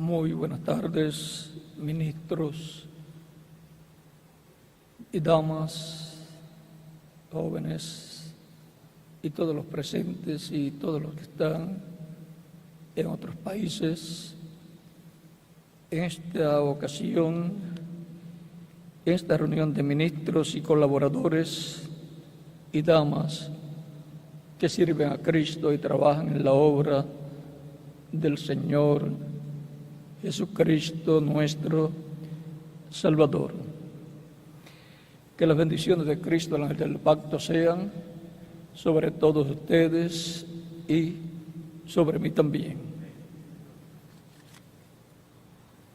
Muy buenas tardes, ministros y damas, jóvenes y todos los presentes y todos los que están en otros países. En esta ocasión, en esta reunión de ministros y colaboradores y damas que sirven a Cristo y trabajan en la obra del Señor Jesucristo nuestro Salvador. Que las bendiciones de Cristo, el ángel del pacto, sean sobre todos ustedes y sobre mí también.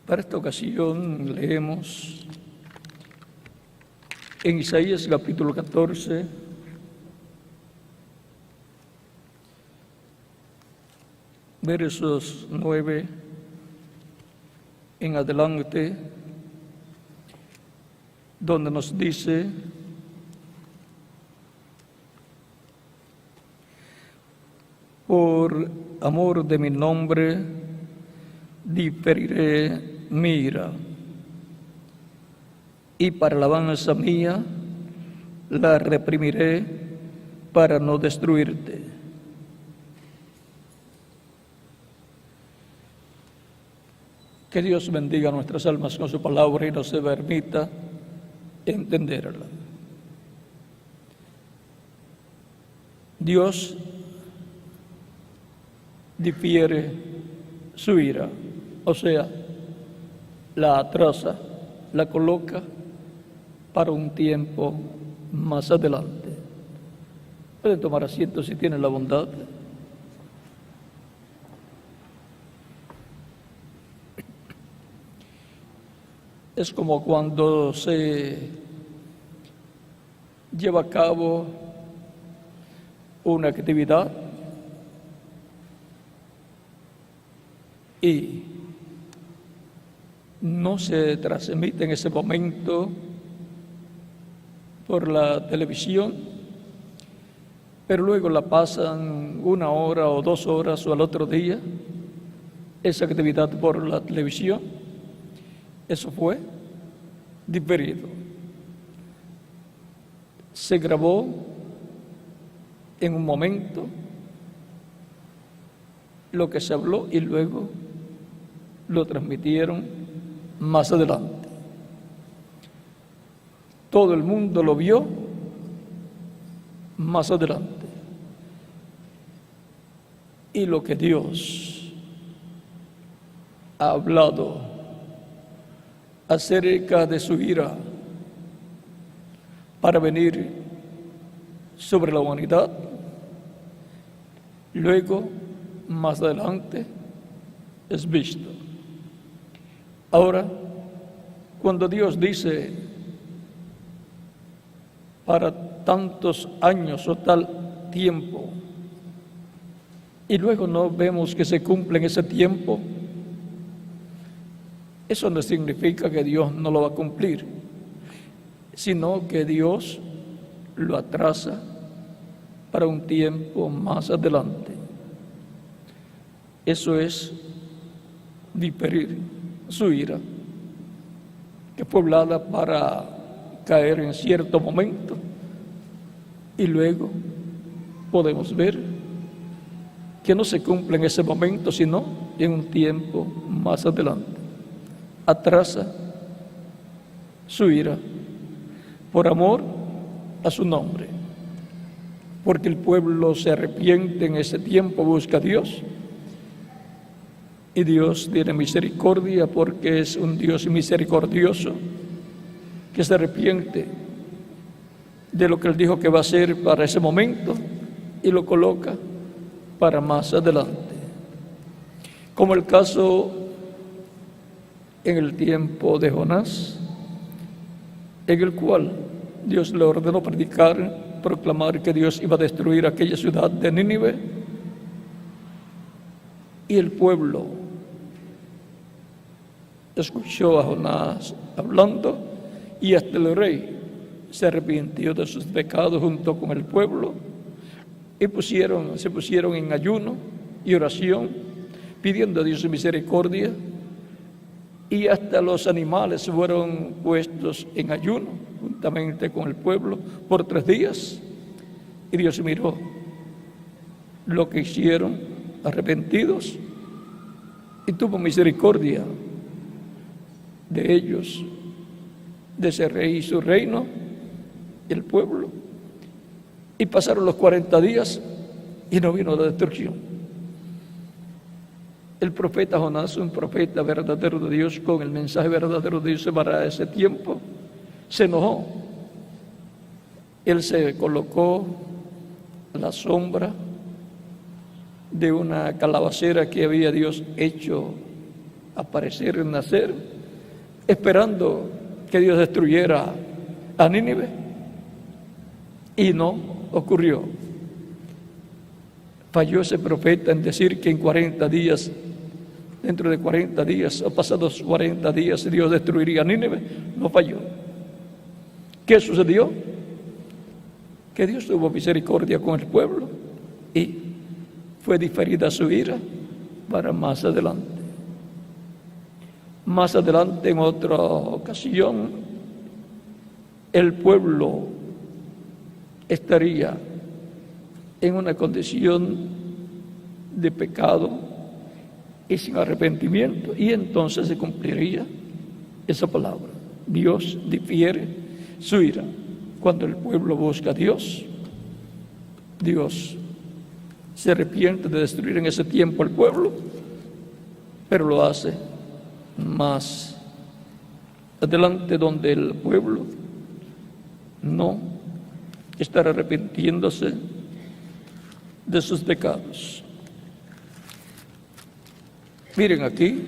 Para esta ocasión leemos en Isaías capítulo 14, versos 9 en adelante, donde nos dice: por amor de mi nombre diferiré mi ira, y para alabanza mía la reprimiré para no destruirte. Que Dios bendiga nuestras almas con su palabra y nos permita entenderla. Dios difiere su ira, o sea, la atrasa, la coloca para un tiempo más adelante. Pueden tomar asiento si tienen la bondad. Es como cuando se lleva a cabo una actividad y no se transmite en ese momento por la televisión, pero luego la pasan 1 hora o 2 horas o al otro día, esa actividad por la televisión. Eso fue diferido. Se grabó en un momento lo que se habló y luego lo transmitieron más adelante. Todo el mundo lo vio más adelante. Y lo que Dios ha hablado acerca de su ira para venir sobre la humanidad, luego, más adelante, es visto. Ahora, cuando Dios dice para tantos años o tal tiempo, y luego no vemos que se cumple en ese tiempo, eso no significa que Dios no lo va a cumplir, sino que Dios lo atrasa para un tiempo más adelante. Eso es diferir su ira, que fue hablada para caer en cierto momento, y luego podemos ver que no se cumple en ese momento, sino en un tiempo más adelante. Atrasa su ira por amor a su nombre, porque el pueblo se arrepiente en ese tiempo, busca a Dios, y Dios tiene misericordia porque es un Dios misericordioso que se arrepiente de lo que Él dijo que va a hacer para ese momento y lo coloca para más adelante, como el caso en el tiempo de Jonás, en el cual Dios le ordenó predicar, proclamar que Dios iba a destruir aquella ciudad de Nínive, y el pueblo escuchó a Jonás hablando, y hasta el rey se arrepintió de sus pecados junto con el pueblo, y se pusieron en ayuno y oración, pidiendo a Dios misericordia y hasta los animales fueron puestos en ayuno, juntamente con el pueblo, por 3 días. Y Dios miró lo que hicieron, arrepentidos, y tuvo misericordia de ellos, de ese rey y su reino, y el pueblo. Y pasaron los 40 días y no vino la destrucción. El profeta Jonás, un profeta verdadero de Dios, con el mensaje verdadero de Dios para ese tiempo, se enojó. Él se colocó a la sombra de una calabacera que había Dios hecho aparecer, nacer, esperando que Dios destruyera a Nínive, y no ocurrió. Falló ese profeta en decir que en 40 días, dentro de 40 días, o pasados 40 días, Dios destruiría a Nínive. No falló. ¿Qué sucedió? Que Dios tuvo misericordia con el pueblo y fue diferida su ira para más adelante. Más adelante, en otra ocasión, el pueblo estaría en una condición de pecado y sin arrepentimiento, y entonces se cumpliría esa palabra. Dios difiere su ira. Cuando el pueblo busca a Dios, Dios se arrepiente de destruir en ese tiempo al pueblo, pero lo hace más adelante, donde el pueblo no estará arrepintiéndose de sus pecados. Miren aquí,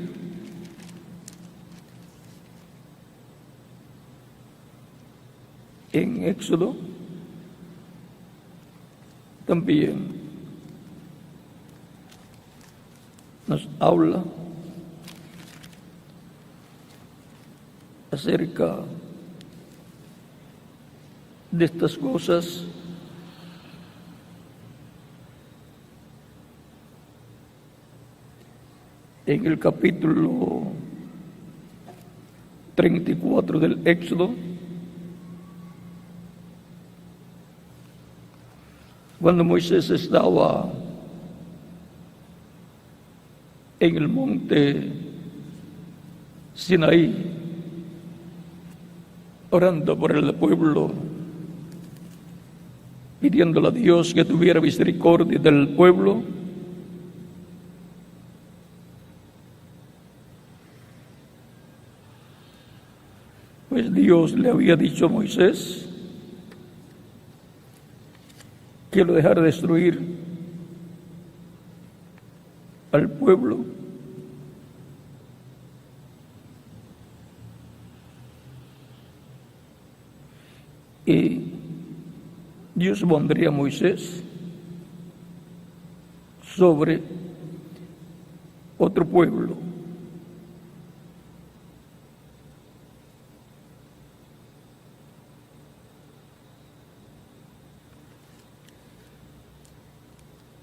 en Éxodo, también nos habla acerca de estas cosas. En el capítulo 34 del Éxodo, cuando Moisés estaba en el monte Sinaí, orando por el pueblo, pidiéndole a Dios que tuviera misericordia del pueblo, pues Dios le había dicho a Moisés que lo dejara destruir al pueblo, y Dios pondría a Moisés sobre otro pueblo.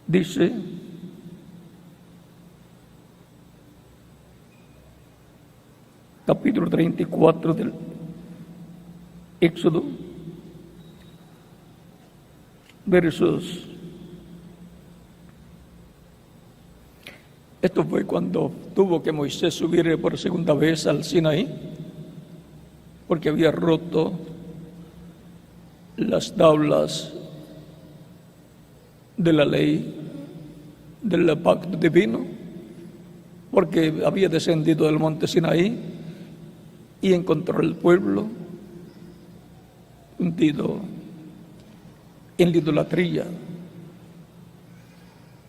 Dice capítulo 34 del Éxodo, versos. Esto fue cuando tuvo que Moisés subir por segunda vez al Sinaí, porque había roto las tablas de la ley del pacto divino, porque había descendido del monte Sinaí y encontró al pueblo hundido en la idolatría,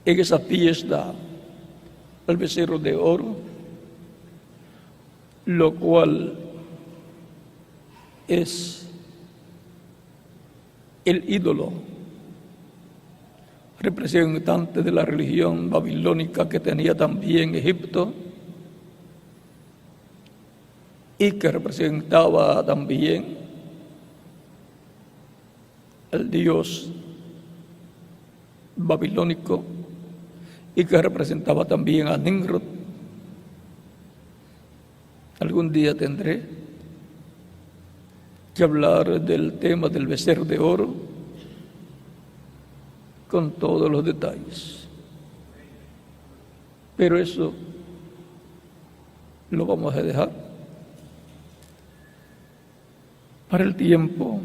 en esa fiesta al becerro de oro, lo cual es el ídolo representante de la religión babilónica que tenía también Egipto, y que representaba también al dios babilónico, y que representaba también a Nimrod. Algún día tendré que hablar del tema del becerro de oro con todos los detalles. Pero eso lo vamos a dejar para el tiempo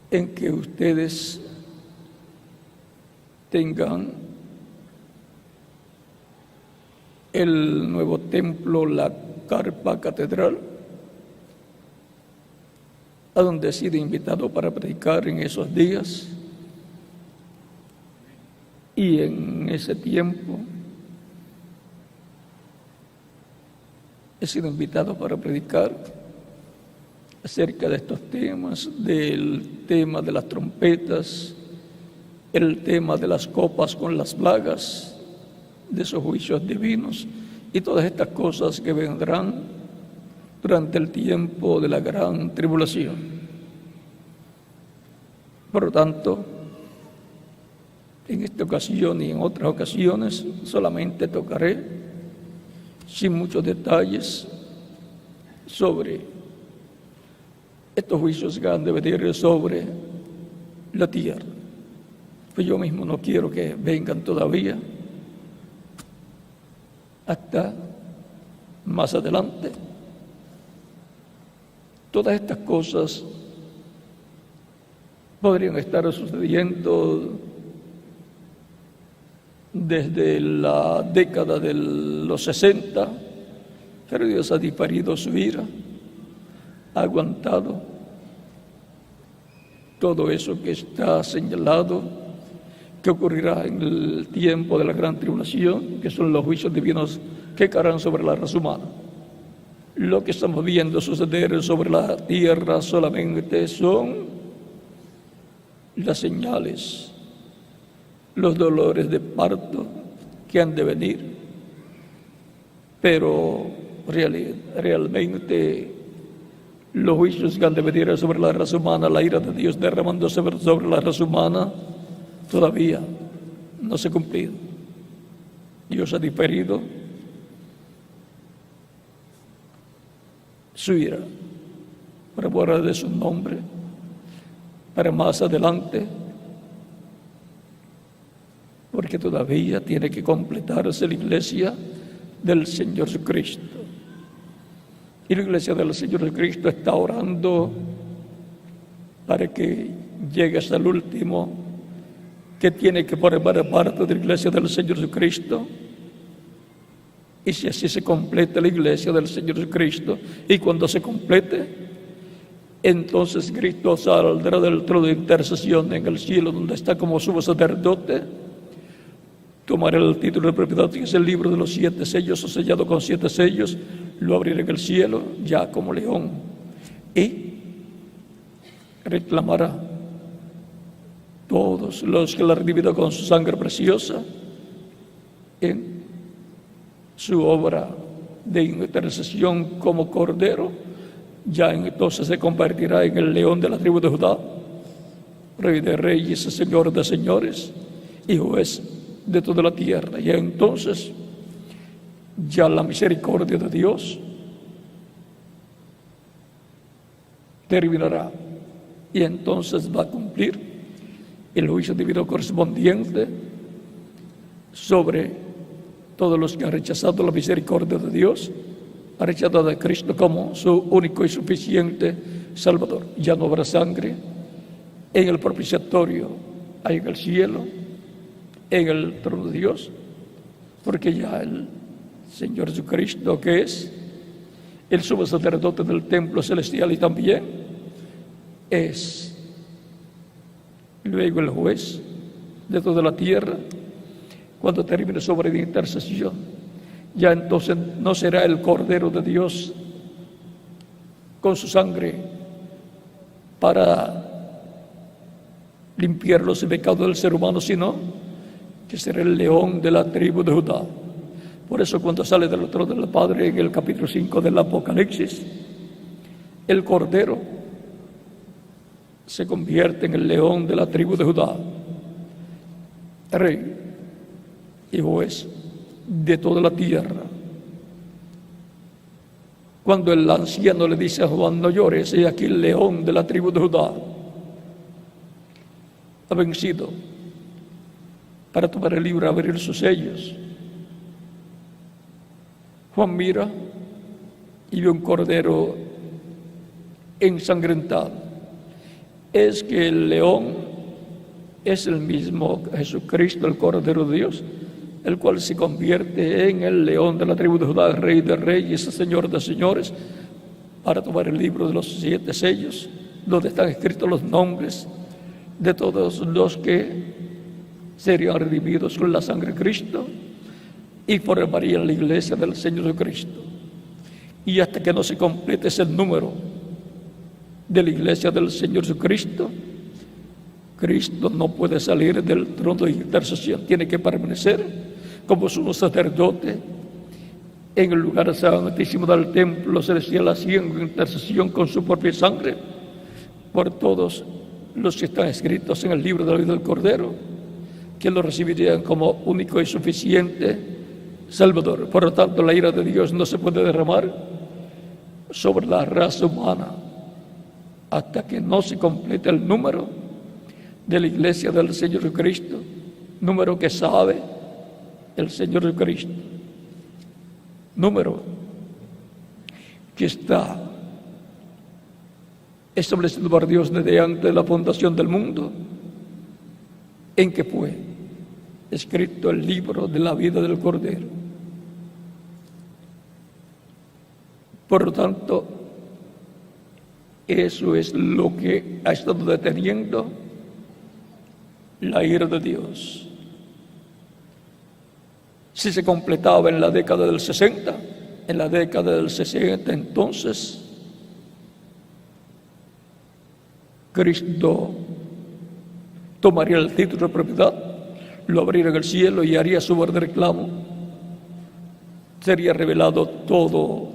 en que ustedes tengan el nuevo templo, la carpa catedral, a donde he sido invitado para predicar en esos días. Y en ese tiempo he sido invitado para predicar acerca de estos temas, del tema de las trompetas, el tema de las copas con las plagas, de esos juicios divinos y todas estas cosas que vendrán durante el tiempo de la gran tribulación. Por lo tanto, en esta ocasión y en otras ocasiones solamente tocaré, sin muchos detalles, sobre estos juicios que han de venir sobre la tierra. Pues yo mismo no quiero que vengan todavía hasta más adelante. Todas estas cosas podrían estar sucediendo desde la década de los 60, pero Dios ha diferido su ira, ha aguantado todo eso que está señalado que ocurrirá en el tiempo de la gran tribulación, que son los juicios divinos que caerán sobre la raza humana. Lo que estamos viendo suceder sobre la tierra solamente son las señales, los dolores de parto que han de venir, pero realmente los juicios que han de venir sobre la raza humana, la ira de Dios derramándose sobre la raza humana, todavía no se ha cumplido. Dios ha diferido su ira para borrar de su nombre, para más adelante, porque todavía tiene que completarse la iglesia del Señor Jesucristo. Y la iglesia del Señor Jesucristo está orando para que llegue hasta el último, que tiene que formar parte de la iglesia del Señor Jesucristo. Y si así se completa la iglesia del Señor Jesucristo, y cuando se complete, entonces Cristo saldrá del trono de intercesión en el cielo, donde está como sumo sacerdote, tomará el título de propiedad, que es el libro de los 7 sellos, o sellado con 7 sellos, lo abrirá en el cielo, ya como león, y reclamará todos los que la han redimido con su sangre preciosa en su obra de intercesión como cordero. Ya entonces se convertirá en el león de la tribu de Judá, rey de reyes, señor de señores y juez de toda la tierra. Y entonces ya la misericordia de Dios terminará, y entonces va a cumplir el juicio divino correspondiente sobre todos los que han rechazado la misericordia de Dios, han rechazado a Cristo como su único y suficiente Salvador. Ya no habrá sangre en el propiciatorio, ahí en el cielo, en el trono de Dios, porque ya el Señor Jesucristo, que es el sumo sacerdote del templo celestial y también es luego el juez de toda la tierra, cuando termine su obra de intercesión, ya entonces no será el Cordero de Dios con su sangre para limpiar los pecados del ser humano, sino que será el león de la tribu de Judá. Por eso cuando sale del trono del Padre en el capítulo 5 del Apocalipsis, el Cordero se convierte en el león de la tribu de Judá, rey y juez de toda la tierra. Cuando el anciano le dice a Juan: no llores, he aquí el león de la tribu de Judá ha vencido para tomar el libro y abrir sus sellos. Juan mira y ve un cordero ensangrentado. Es que el león es el mismo Jesucristo, el Cordero de Dios, el cual se convierte en el león de la tribu de Judá, Rey de reyes, Señor de señores, para tomar el libro de los 7 sellos, donde están escritos los nombres de todos los que serían redimidos con la sangre de Cristo y formarían la iglesia del Señor Jesucristo. Y hasta que no se complete ese número de la iglesia del Señor Jesucristo, Cristo no puede salir del trono de intercesión, tiene que permanecer como sumo sacerdote en el lugar santísimo del templo celestial, haciendo intercesión con su propia sangre por todos los que están escritos en el libro de la vida del Cordero, que lo recibirían como único y suficiente Salvador. Por lo tanto, la ira de Dios no se puede derramar sobre la raza humana hasta que no se complete el número de la iglesia del Señor Jesucristo, número que sabe el Señor Jesucristo, número que está establecido por Dios desde antes de la fundación del mundo, en que fue escrito el libro de la vida del Cordero. Por lo tanto, eso es lo que ha estado deteniendo la ira de Dios. Si se completaba en la década del 60, entonces Cristo tomaría el título de propiedad, lo abriera en el cielo y haría su orden de reclamo. Sería revelado todo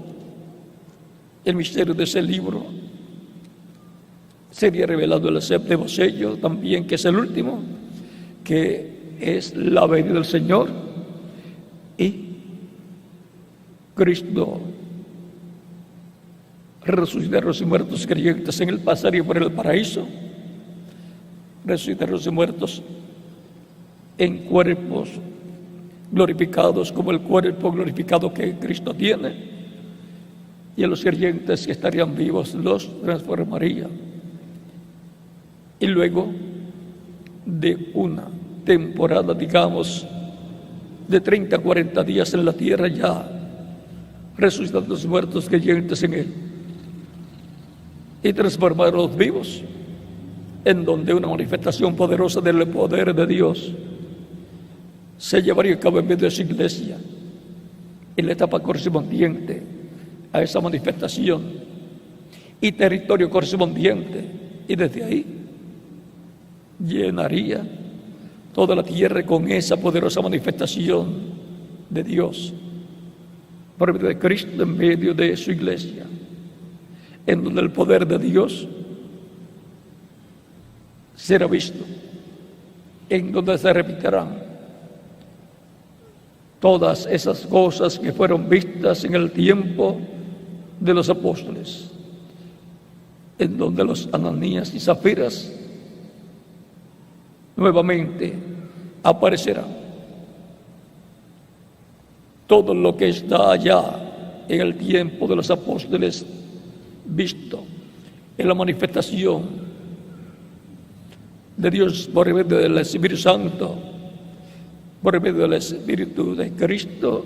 el misterio de ese libro. Sería revelado el séptimo sello también, que es el último, que es la venida del Señor. Y Cristo resucitar a los muertos creyentes en él, pasaría por el paraíso, resucitar a los muertos en cuerpos glorificados como el cuerpo glorificado que Cristo tiene, y a los creyentes que estarían vivos los transformaría. Y luego de una temporada, digamos, de 30 a 40 días en la tierra, ya resucitar a los muertos creyentes en él y transformar a los vivos, en donde una manifestación poderosa del poder de Dios se llevaría a cabo en medio de su iglesia, en la etapa correspondiente a esa manifestación y territorio correspondiente, y desde ahí llenaría toda la tierra con esa poderosa manifestación de Dios por medio de Cristo en medio de su iglesia, en donde el poder de Dios será visto, en donde se repetirán todas esas cosas que fueron vistas en el tiempo de los apóstoles, en donde los Ananías y Zafiras nuevamente aparecerán. Todo lo que está allá en el tiempo de los apóstoles visto en la manifestación de Dios por medio del Espíritu Santo, por medio del Espíritu de Cristo.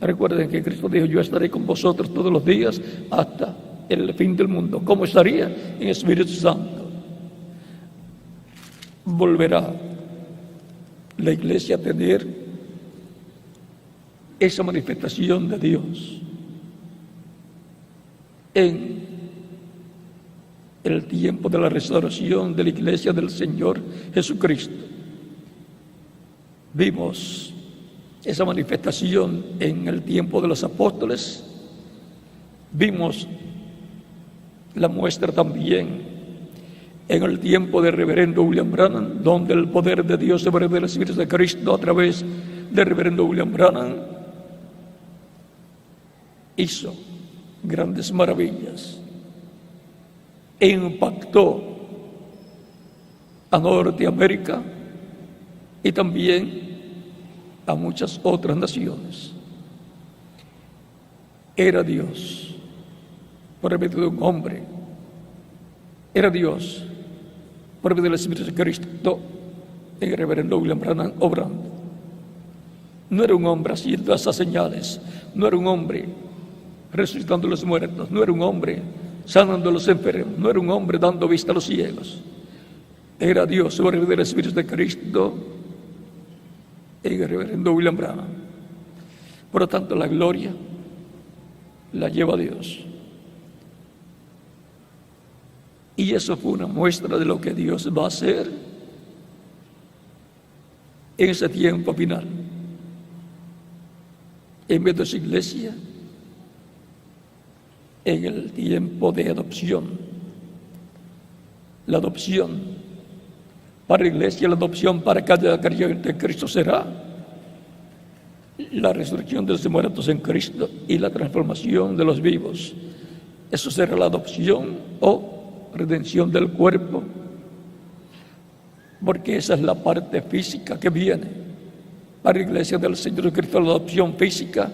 Recuerden que Cristo dijo: yo estaré con vosotros todos los días hasta el fin del mundo. ¿Cómo estaría? En Espíritu Santo. Volverá la iglesia a tener esa manifestación de Dios en el tiempo de la restauración de la iglesia del Señor Jesucristo. Vimos esa manifestación en el tiempo de los apóstoles, vimos la muestra también en el tiempo del reverendo William Branham, donde el poder de Dios se revela el Espíritu de Cristo a través del reverendo William Branham hizo grandes maravillas e impactó a Norteamérica y también a muchas otras naciones. Era Dios por medio de un hombre. Era Dios por medio del Espíritu de Cristo en el reverendo William Branham obrando. No era un hombre haciendo esas señales, no era un hombre resucitando a los muertos, no era un hombre sanando a los enfermos, no era un hombre dando vista a los ciegos. Era Dios por medio del Espíritu de Cristo en el reverendo William Branham. Por lo tanto, la gloria la lleva Dios. Y eso fue una muestra de lo que Dios va a hacer en ese tiempo final. En medio de su iglesia, en el tiempo de adopción. La adopción para la iglesia, la adopción para cada creyente en Cristo será la resurrección de los muertos en Cristo y la transformación de los vivos. Eso será la adopción o redención del cuerpo, porque esa es la parte física que viene para la iglesia del Señor Cristo, la adopción física,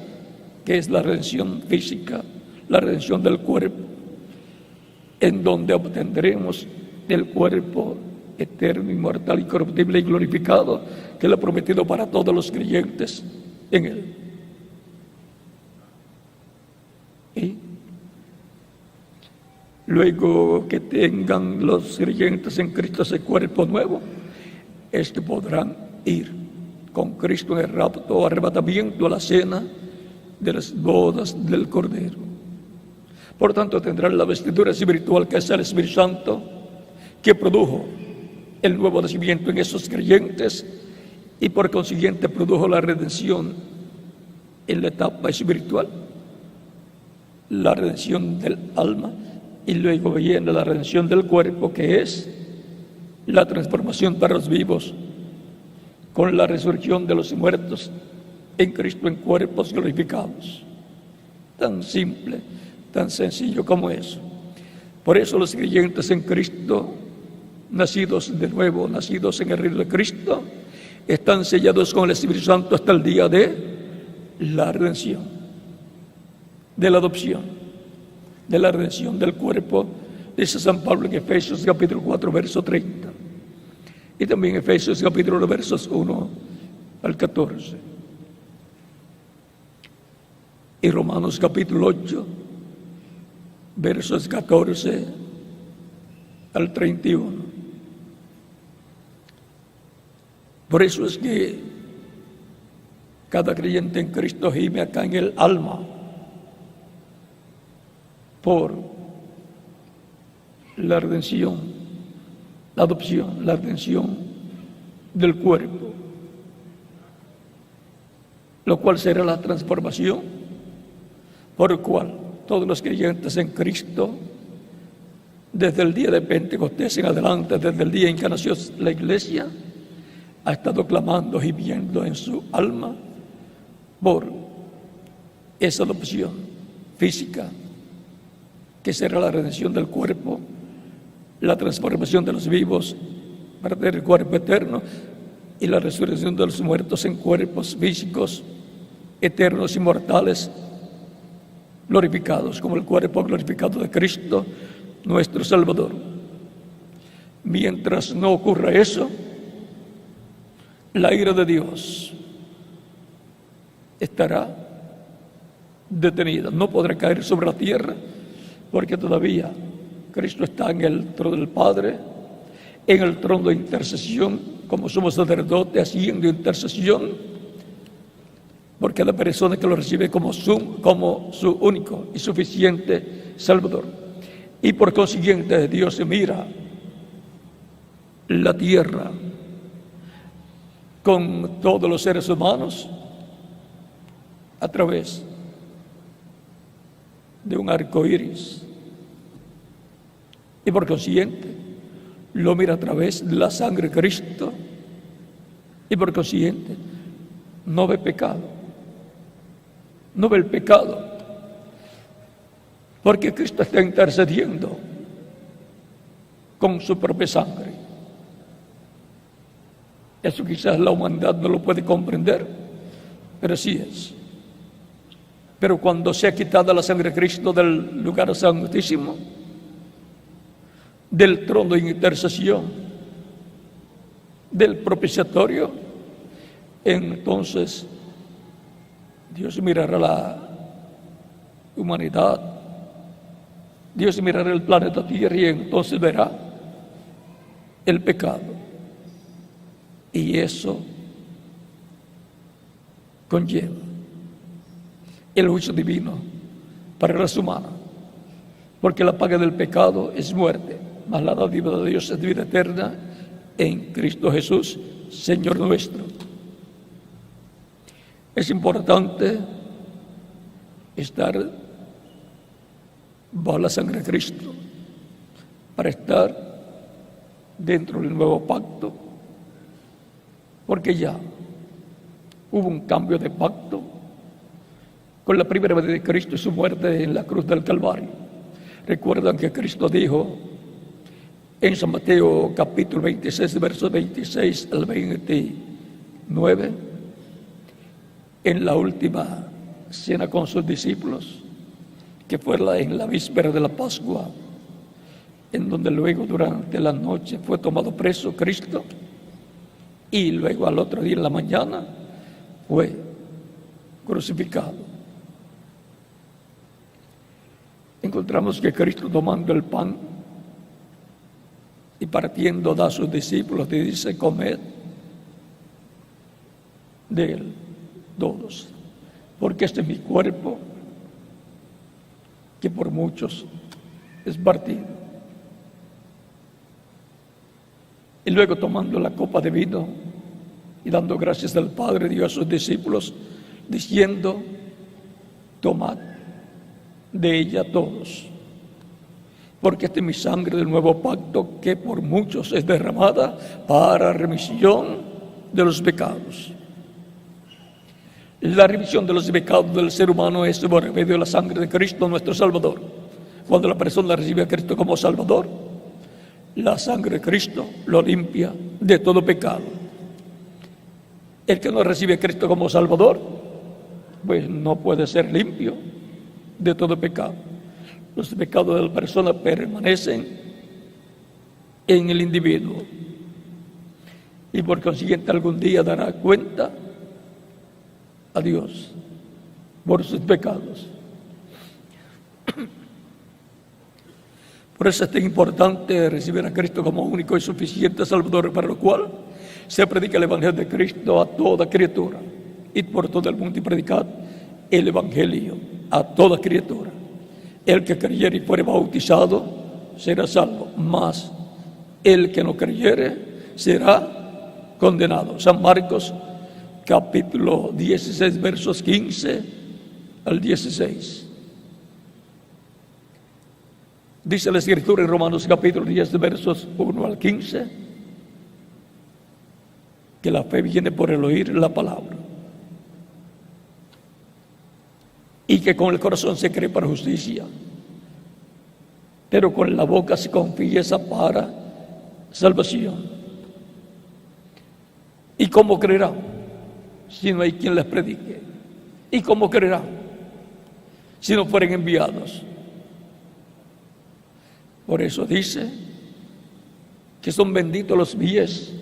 que es la redención física, la redención del cuerpo, en donde obtendremos el cuerpo eterno, inmortal, incorruptible y glorificado que Él ha prometido para todos los creyentes en Él. Y luego que tengan los creyentes en Cristo ese cuerpo nuevo, podrán ir con Cristo en el rapto o arrebatamiento a la cena de las bodas del Cordero. Por tanto, tendrán la vestidura espiritual que es el Espíritu Santo, que produjo el nuevo nacimiento en esos creyentes y por consiguiente produjo la redención en la etapa espiritual, la redención del alma, y luego viene la redención del cuerpo, que es la transformación para los vivos con la resurrección de los muertos en Cristo en cuerpos glorificados. Tan simple, tan sencillo como eso. Por eso los creyentes en Cristo, nacidos de nuevo, nacidos en el reino de Cristo, están sellados con el Espíritu Santo hasta el día de la redención, de la adopción, de la redención del cuerpo, dice San Pablo en Efesios capítulo 4, verso 30. Y también Efesios capítulo 1, versos 1 al 14. Y Romanos capítulo 8, versos 14 al 31. Por eso es que cada creyente en Cristo gime acá en el alma por la redención, la adopción, la redención del cuerpo, lo cual será la transformación por el cual todos los creyentes en Cristo, desde el día de Pentecostés en adelante, desde el día en que nació la iglesia, ha estado clamando y viendo en su alma por esa adopción física, que será la redención del cuerpo, la transformación de los vivos para tener el cuerpo eterno y la resurrección de los muertos en cuerpos físicos eternos, inmortales, glorificados, como el cuerpo glorificado de Cristo, nuestro Salvador. Mientras no ocurra eso, la ira de Dios estará detenida, no podrá caer sobre la tierra, porque todavía Cristo está en el trono del Padre, en el trono de intercesión, como somos sacerdotes haciendo intercesión, porque la persona que lo recibe como su único y suficiente Salvador. Y por consiguiente Dios mira la tierra con todos los seres humanos a través de un arco iris, y por consiguiente lo mira a través de la sangre de Cristo, y por consiguiente no ve pecado, no ve el pecado, porque Cristo está intercediendo con su propia sangre. Eso quizás la humanidad no lo puede comprender, pero sí es. Pero cuando se ha quitado la sangre de Cristo del lugar santísimo, del trono de intercesión, del propiciatorio, entonces Dios mirará la humanidad, Dios mirará el planeta Tierra y entonces verá el pecado. Y eso conlleva el juicio divino para la raza humana, porque la paga del pecado es muerte, mas la dádiva de Dios es vida eterna en Cristo Jesús, Señor nuestro. Es importante estar bajo la sangre de Cristo para estar dentro del nuevo pacto, porque ya hubo un cambio de pacto con la primera vez de Cristo y su muerte en la cruz del Calvario. Recuerdan que Cristo dijo en San Mateo capítulo 26, versos 26 al 29, en la última cena con sus discípulos, que fue en la víspera de la Pascua, en donde luego durante la noche fue tomado preso Cristo y luego al otro día en la mañana fue crucificado. Encontramos que Cristo, tomando el pan y partiendo, da a sus discípulos y dice: comed de él todos, porque este es mi cuerpo, que por muchos es partido. Y luego, tomando la copa de vino y dando gracias al Padre, dio a sus discípulos diciendo: tomad de ella todos, porque esta es mi sangre del nuevo pacto, que por muchos es derramada para remisión de los pecados. La remisión de los pecados del ser humano es por medio de la sangre de Cristo, nuestro Salvador. Cuando la persona recibe a Cristo como Salvador, la sangre de Cristo lo limpia de todo pecado. El que no recibe a Cristo como Salvador, pues no puede ser limpio de todo pecado. Los pecados de la persona permanecen en el individuo y por consiguiente algún día dará cuenta a Dios por sus pecados. Por eso es tan importante recibir a Cristo como único y suficiente Salvador, para lo cual se predica el Evangelio de Cristo a toda criatura. Id por todo el mundo y predicad el Evangelio a toda criatura. El que creyere y fuere bautizado será salvo, mas el que no creyere será condenado. San Marcos capítulo 16, versos 15 al 16. Dice la Escritura en Romanos capítulo 10, versos 1 al 15, que la fe viene por el oír la palabra, y que con el corazón se cree para justicia, pero con la boca se confiesa para salvación. ¿Y cómo creerán si no hay quien les predique? ¿Y cómo creerán si no fueren enviados? Por eso dice que son benditos los pies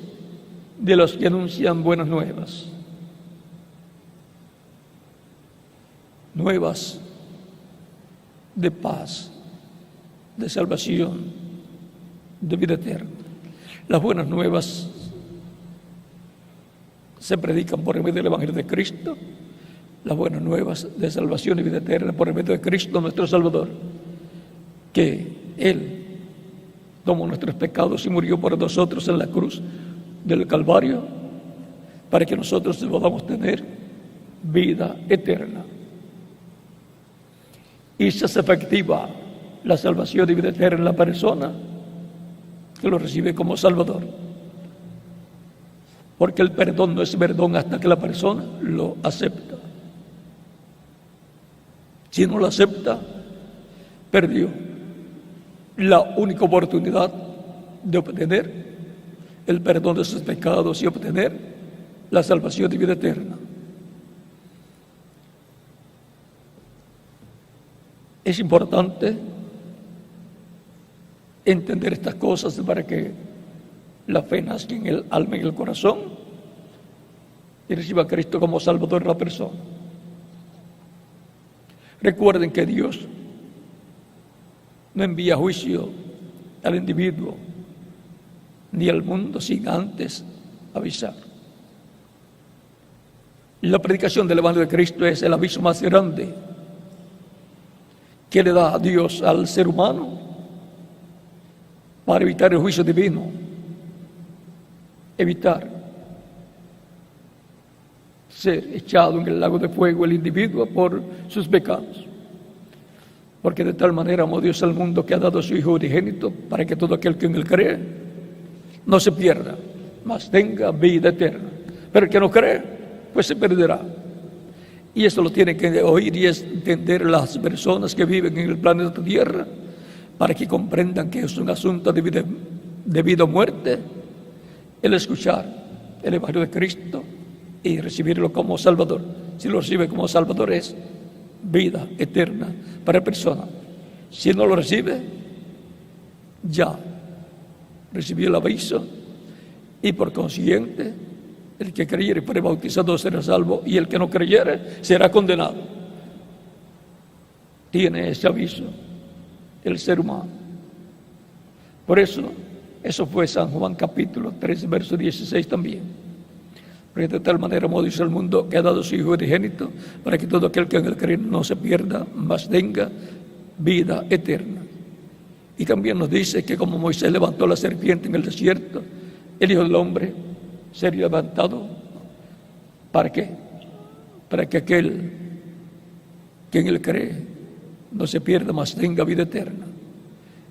de los que anuncian buenas nuevas. Nuevas de paz, de salvación, de vida eterna. Las buenas nuevas se predican por medio del Evangelio de Cristo. Las buenas nuevas de salvación y vida eterna por medio de Cristo nuestro Salvador, que Él tomó nuestros pecados y murió por nosotros en la cruz del Calvario, para que nosotros podamos tener vida eterna. Y se hace efectiva la salvación y vida eterna en la persona que lo recibe como Salvador. Porque el perdón no es perdón hasta que la persona lo acepta. Si no lo acepta, perdió la única oportunidad de obtener el perdón de sus pecados y obtener la salvación de vida eterna. Es importante entender estas cosas para que la fe nazca en el alma y en el corazón y reciba a Cristo como Salvador de la persona. Recuerden que Dios no envía juicio al individuo ni al mundo sin antes avisar. La predicación del Evangelio de Cristo es el aviso más grande que le da a Dios al ser humano para evitar el juicio divino, evitar ser echado en el lago de fuego el individuo por sus pecados. Porque de tal manera amó Dios al mundo que ha dado a su Hijo unigénito para que todo aquel que en él cree no se pierda, mas tenga vida eterna. Pero el que no cree, pues se perderá. Y eso lo tienen que oír y entender las personas que viven en el planeta Tierra para que comprendan que es un asunto de vida o muerte el escuchar el Evangelio de Cristo y recibirlo como Salvador. Si lo recibe como Salvador es vida eterna para la persona. Si no lo recibe, ya recibió el aviso y por consiguiente el que creyere y fuere bautizado será salvo y el que no creyere será condenado. Tiene ese aviso el ser humano. Por eso fue San Juan capítulo 3 verso 16 también. Porque de tal manera amó Dios al mundo que ha dado a su Hijo unigénito para que todo aquel que en él cree no se pierda, mas tenga vida eterna. Y también nos dice que como Moisés levantó la serpiente en el desierto, el Hijo del Hombre sería levantado. ¿Para qué? Para que aquel que en él cree no se pierda, mas tenga vida eterna.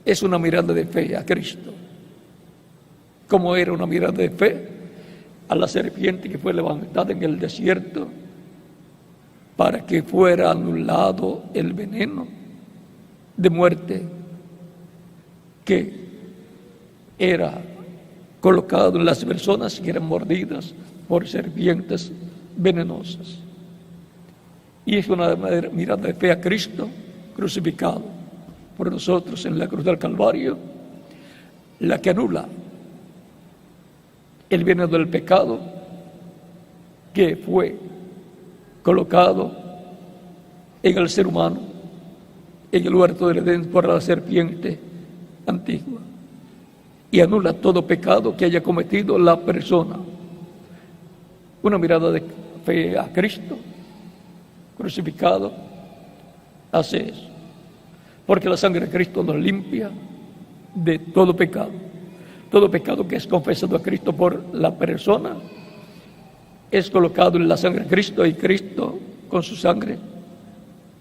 Es una mirada de fe a Cristo. Como era una mirada de fe a la serpiente que fue levantada en el desierto para que fuera anulado el veneno de muerte que era colocado en las personas que eran mordidas por serpientes venenosas. Y es una mirada de fe a Cristo crucificado por nosotros en la cruz del Calvario, la que anula el veneno del pecado que fue colocado en el ser humano, en el huerto del Edén por la serpiente antigua, y anula todo pecado que haya cometido la persona. Una mirada de fe a Cristo crucificado hace eso, porque la sangre de Cristo nos limpia de todo pecado. Todo pecado que es confesado a Cristo por la persona es colocado en la sangre de Cristo y Cristo con su sangre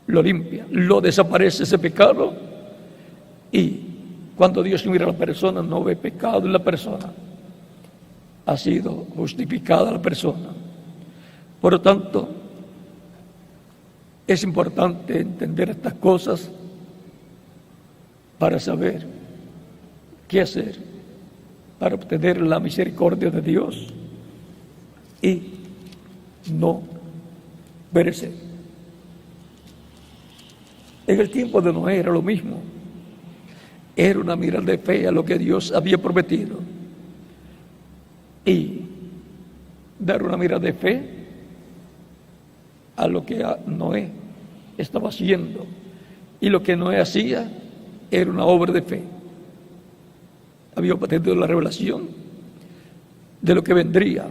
lo limpia, lo desaparece ese pecado, y cuando Dios mira a la persona no ve pecado en la persona, ha sido justificada la persona. Por lo tanto, es importante entender estas cosas para saber qué hacer para obtener la misericordia de Dios y no perecer. En el tiempo de Noé era lo mismo. Era una mirada de fe a lo que Dios había prometido y dar una mirada de fe a lo que Noé estaba haciendo, y lo que Noé hacía era una obra de fe. Había obtenido la revelación de lo que vendría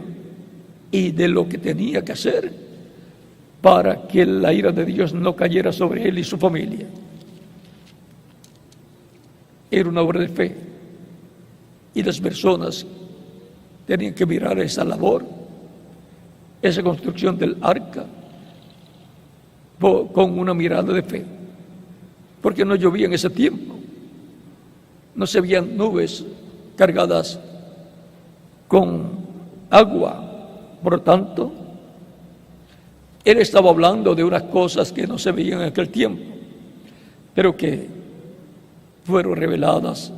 y de lo que tenía que hacer para que la ira de Dios no cayera sobre él y su familia. Era una obra de fe y las personas tenían que mirar esa labor, esa construcción del arca, con una mirada de fe, porque no llovía en ese tiempo, no se veían nubes cargadas con agua. Por lo tanto, él estaba hablando de unas cosas que no se veían en aquel tiempo, pero que fueron reveladas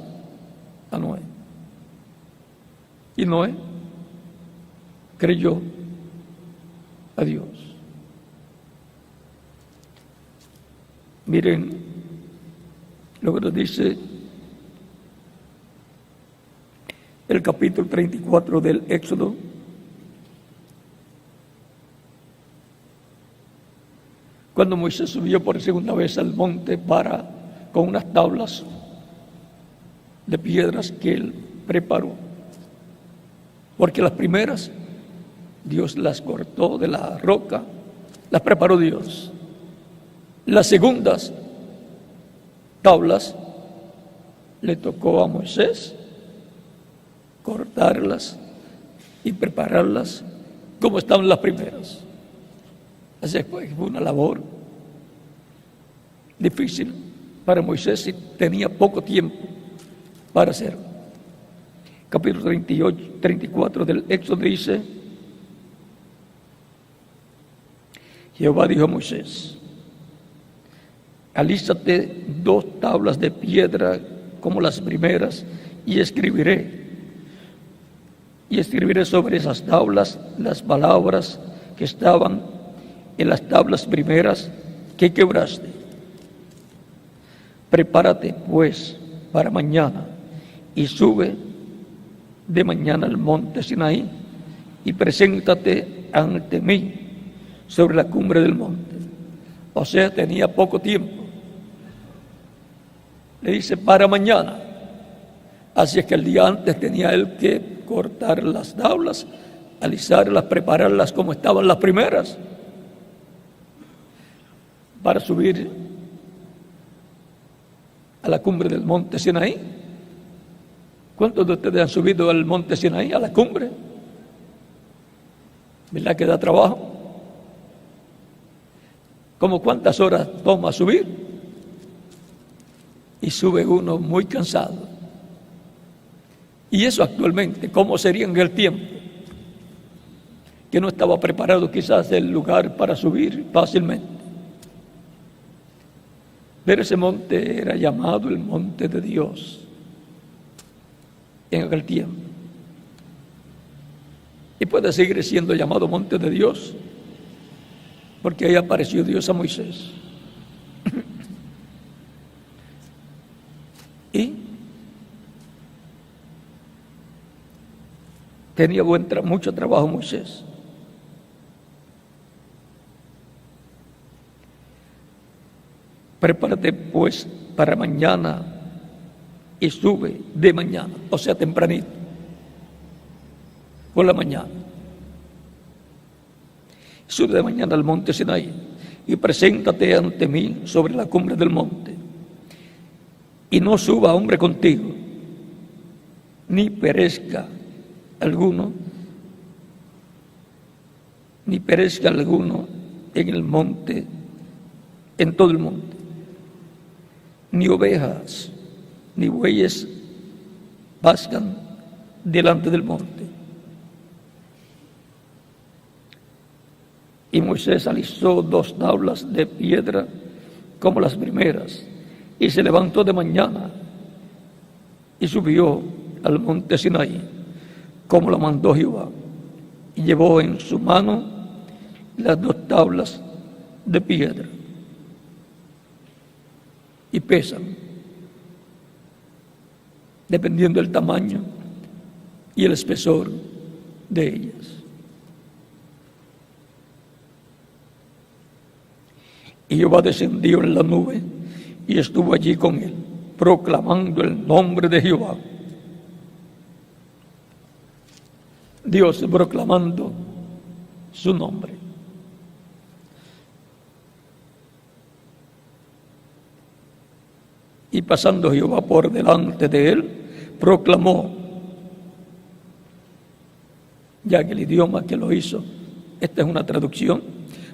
a Noé. Y Noé creyó a Dios. Miren lo que nos dice el capítulo 34 del Éxodo. Cuando Moisés subió por segunda vez al monte con unas tablas de piedras que él preparó. Porque las primeras Dios las cortó de la roca, las preparó Dios. Las segundas tablas le tocó a Moisés cortarlas y prepararlas como estaban las primeras. Así que fue una labor difícil para Moisés y tenía poco tiempo para hacerlo. Capítulo 34 del Éxodo dice: Jehová dijo a Moisés: alízate 2 tablas de piedra como las primeras y escribiré sobre esas tablas las palabras que estaban en las tablas primeras que quebraste. Prepárate pues para mañana y sube de mañana al monte Sinaí y preséntate ante mí sobre la cumbre del monte. O sea, tenía poco tiempo. Le dice para mañana. Así es que el día antes tenía él que cortar las tablas, alisarlas, prepararlas como estaban las primeras, para subir a la cumbre del monte Sinaí. ¿Cuántos de ustedes han subido al monte Sinaí, a la cumbre? ¿Verdad que da trabajo? ¿Cómo cuántas horas toma subir? Y sube uno muy cansado. Y eso actualmente, ¿cómo sería en el tiempo? Que no estaba preparado quizás el lugar para subir fácilmente. Pero ese monte era llamado el monte de Dios en aquel tiempo. Y puede seguir siendo llamado monte de Dios, porque ahí apareció Dios a Moisés. Y tenía mucho trabajo Moisés. Prepárate pues para mañana y sube de mañana, o sea, tempranito, por la mañana. Sube de mañana al monte Sinaí y preséntate ante mí sobre la cumbre del monte. Y no suba hombre contigo, ni perezca alguno en el monte, en todo el monte. Ni ovejas, ni bueyes pascan delante del monte. Y Moisés alisó 2 tablas de piedra como las primeras, y se levantó de mañana y subió al monte Sinaí, como lo mandó Jehová, y llevó en su mano las 2 tablas de piedra. Y pesan, dependiendo del tamaño y el espesor de ellas. Y Jehová descendió en la nube y estuvo allí con él, proclamando el nombre de Jehová. Dios proclamando su nombre. Y pasando Jehová por delante de él, proclamó, ya que el idioma que lo hizo, esta es una traducción,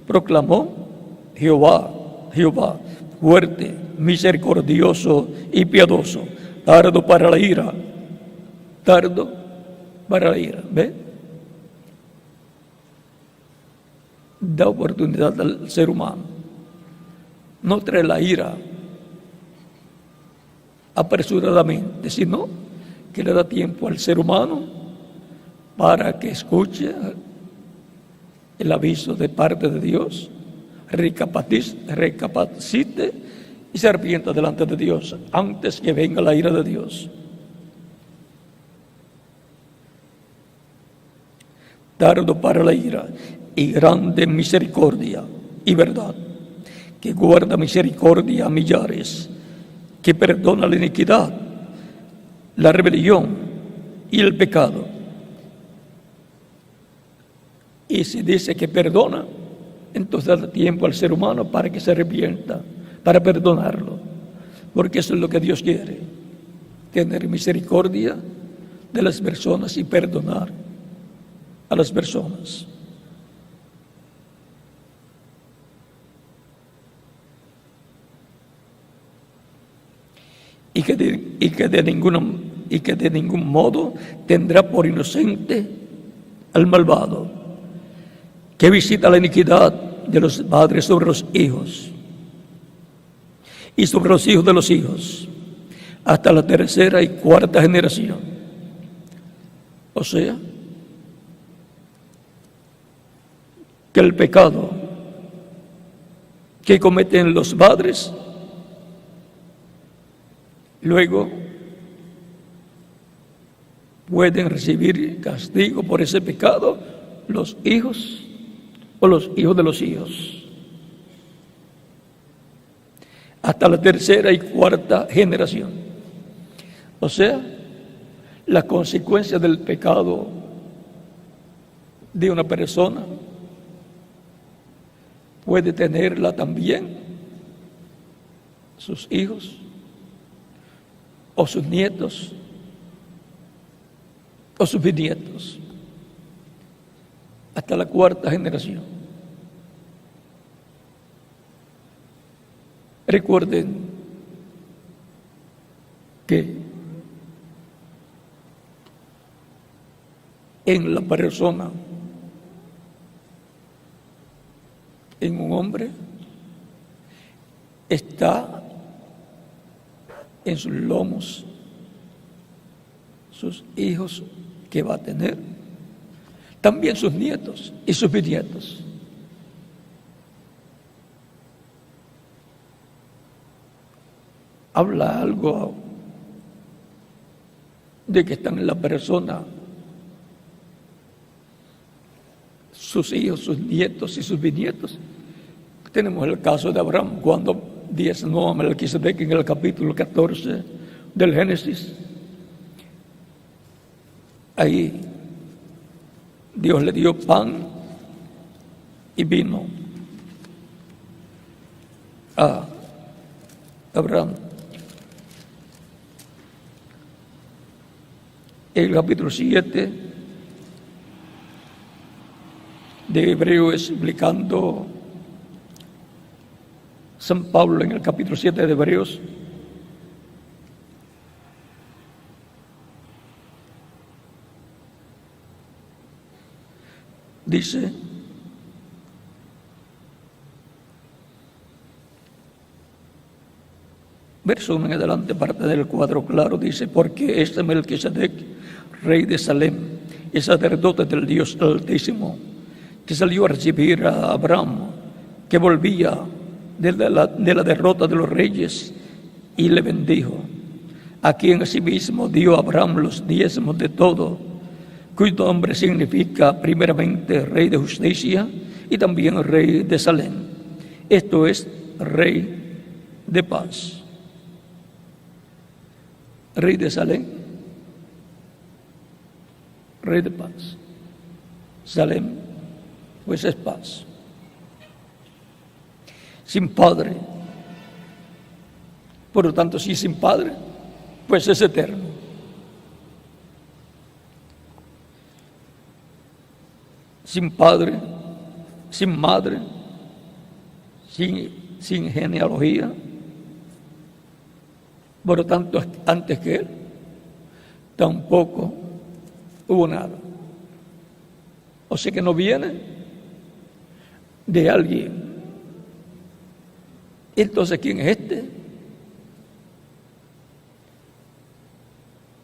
proclamó Jehová, Jehová, fuerte, misericordioso y piadoso, tardo para la ira, ¿ve? Da oportunidad al ser humano, no trae la ira apresuradamente, sino que le da tiempo al ser humano para que escuche el aviso de parte de Dios, recapacite y se arrepienta delante de Dios antes que venga la ira de Dios. Tardo para la ira y grande misericordia y verdad, que guarda misericordia a millares, que perdona la iniquidad, la rebelión y el pecado. Y si dice que perdona, entonces da tiempo al ser humano para que se arrepienta, para perdonarlo, porque eso es lo que Dios quiere, tener misericordia de las personas y perdonar a las personas. Y que de ningún modo tendrá por inocente al malvado, que visita la iniquidad de los padres sobre los hijos y sobre los hijos de los hijos, hasta la tercera y cuarta generación. O sea, que el pecado que cometen los padres, luego pueden recibir castigo por ese pecado los hijos o los hijos de los hijos, hasta la tercera y cuarta generación. O sea, la consecuencia del pecado de una persona puede tenerla también sus hijos o sus nietos o sus bisnietos, hasta la cuarta generación. Recuerden que en la persona, en un hombre, está en sus lomos sus hijos que va a tener, también sus nietos y sus bisnietos. Habla algo de que están en la persona sus hijos, sus nietos y sus bisnietos. Tenemos el caso de Abraham, cuando diezmó a Melquisedec en el capítulo 14 del Génesis. Ahí Dios le dio pan y vino a Abraham. El capítulo 7 de Hebreos, explicando San Pablo en el capítulo 7 de Hebreos, dice: verso 1 en adelante, parte del cuadro claro, dice: porque este Melquisedec, rey de Salem y sacerdote del Dios Altísimo, que salió a recibir a Abraham, que volvía de la derrota de los reyes, y le bendijo, a quien asimismo dio a Abraham los diezmos de todo, cuyo nombre significa primeramente Rey de Justicia y también Rey de Salem, esto es, Rey de Paz. Rey de Salem, Rey de Paz. Salem, pues es paz. Sin padre, por lo tanto, si sin padre, pues es eterno. Sin padre, sin madre, sin genealogía, por lo tanto, antes que él, tampoco hubo nada. O sea que no viene de alguien. Entonces, ¿quién es este?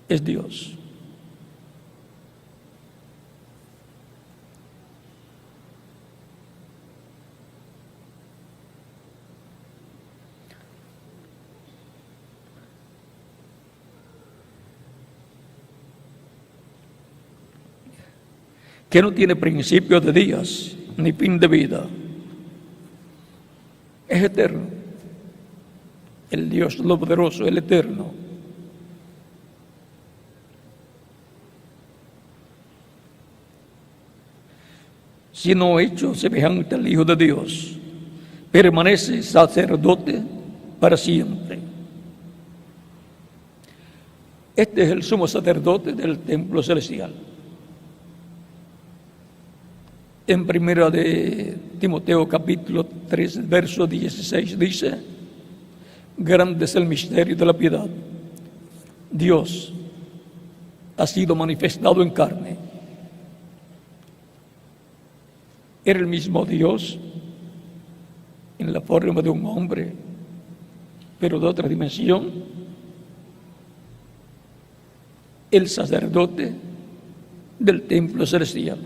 es Dios. Que no tiene principio de días ni fin de vida. Es eterno. El Dios Todopoderoso, el eterno. Sino hecho semejante al Hijo de Dios, permanece sacerdote para siempre. Este es el sumo sacerdote del templo celestial. En primera de Timoteo capítulo 3, verso 16 dice: grande es el misterio de la piedad. Dios ha sido manifestado en carne. Era el mismo Dios en la forma de un hombre, pero de otra dimensión. El sacerdote del templo celestial.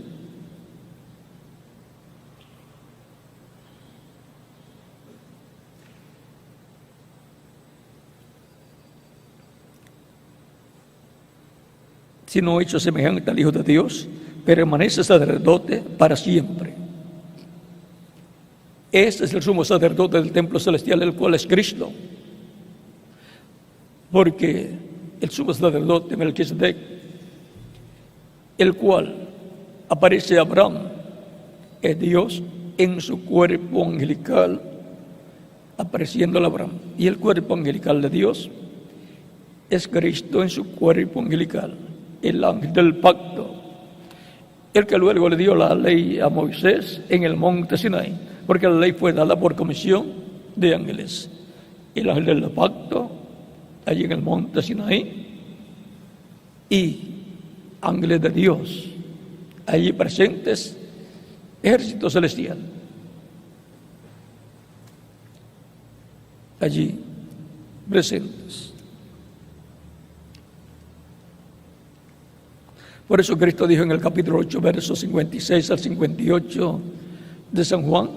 Sino hecho semejante al Hijo de Dios, permanece sacerdote para siempre. Este es el sumo sacerdote del templo celestial, el cual es Cristo. Porque el sumo sacerdote Melquisedec, el cual aparece a Abraham, es Dios en su cuerpo angelical, apareciendo a Abraham. Y el cuerpo angelical de Dios es Cristo en su cuerpo angelical, el ángel del pacto, el que luego le dio la ley a Moisés en el monte Sinaí, porque la ley fue dada por comisión de ángeles. El ángel del pacto, allí en el monte Sinaí, y ángeles de Dios, allí presentes, ejército celestial, allí presentes. Por eso Cristo dijo en el capítulo 8, versos 56 al 58 de San Juan: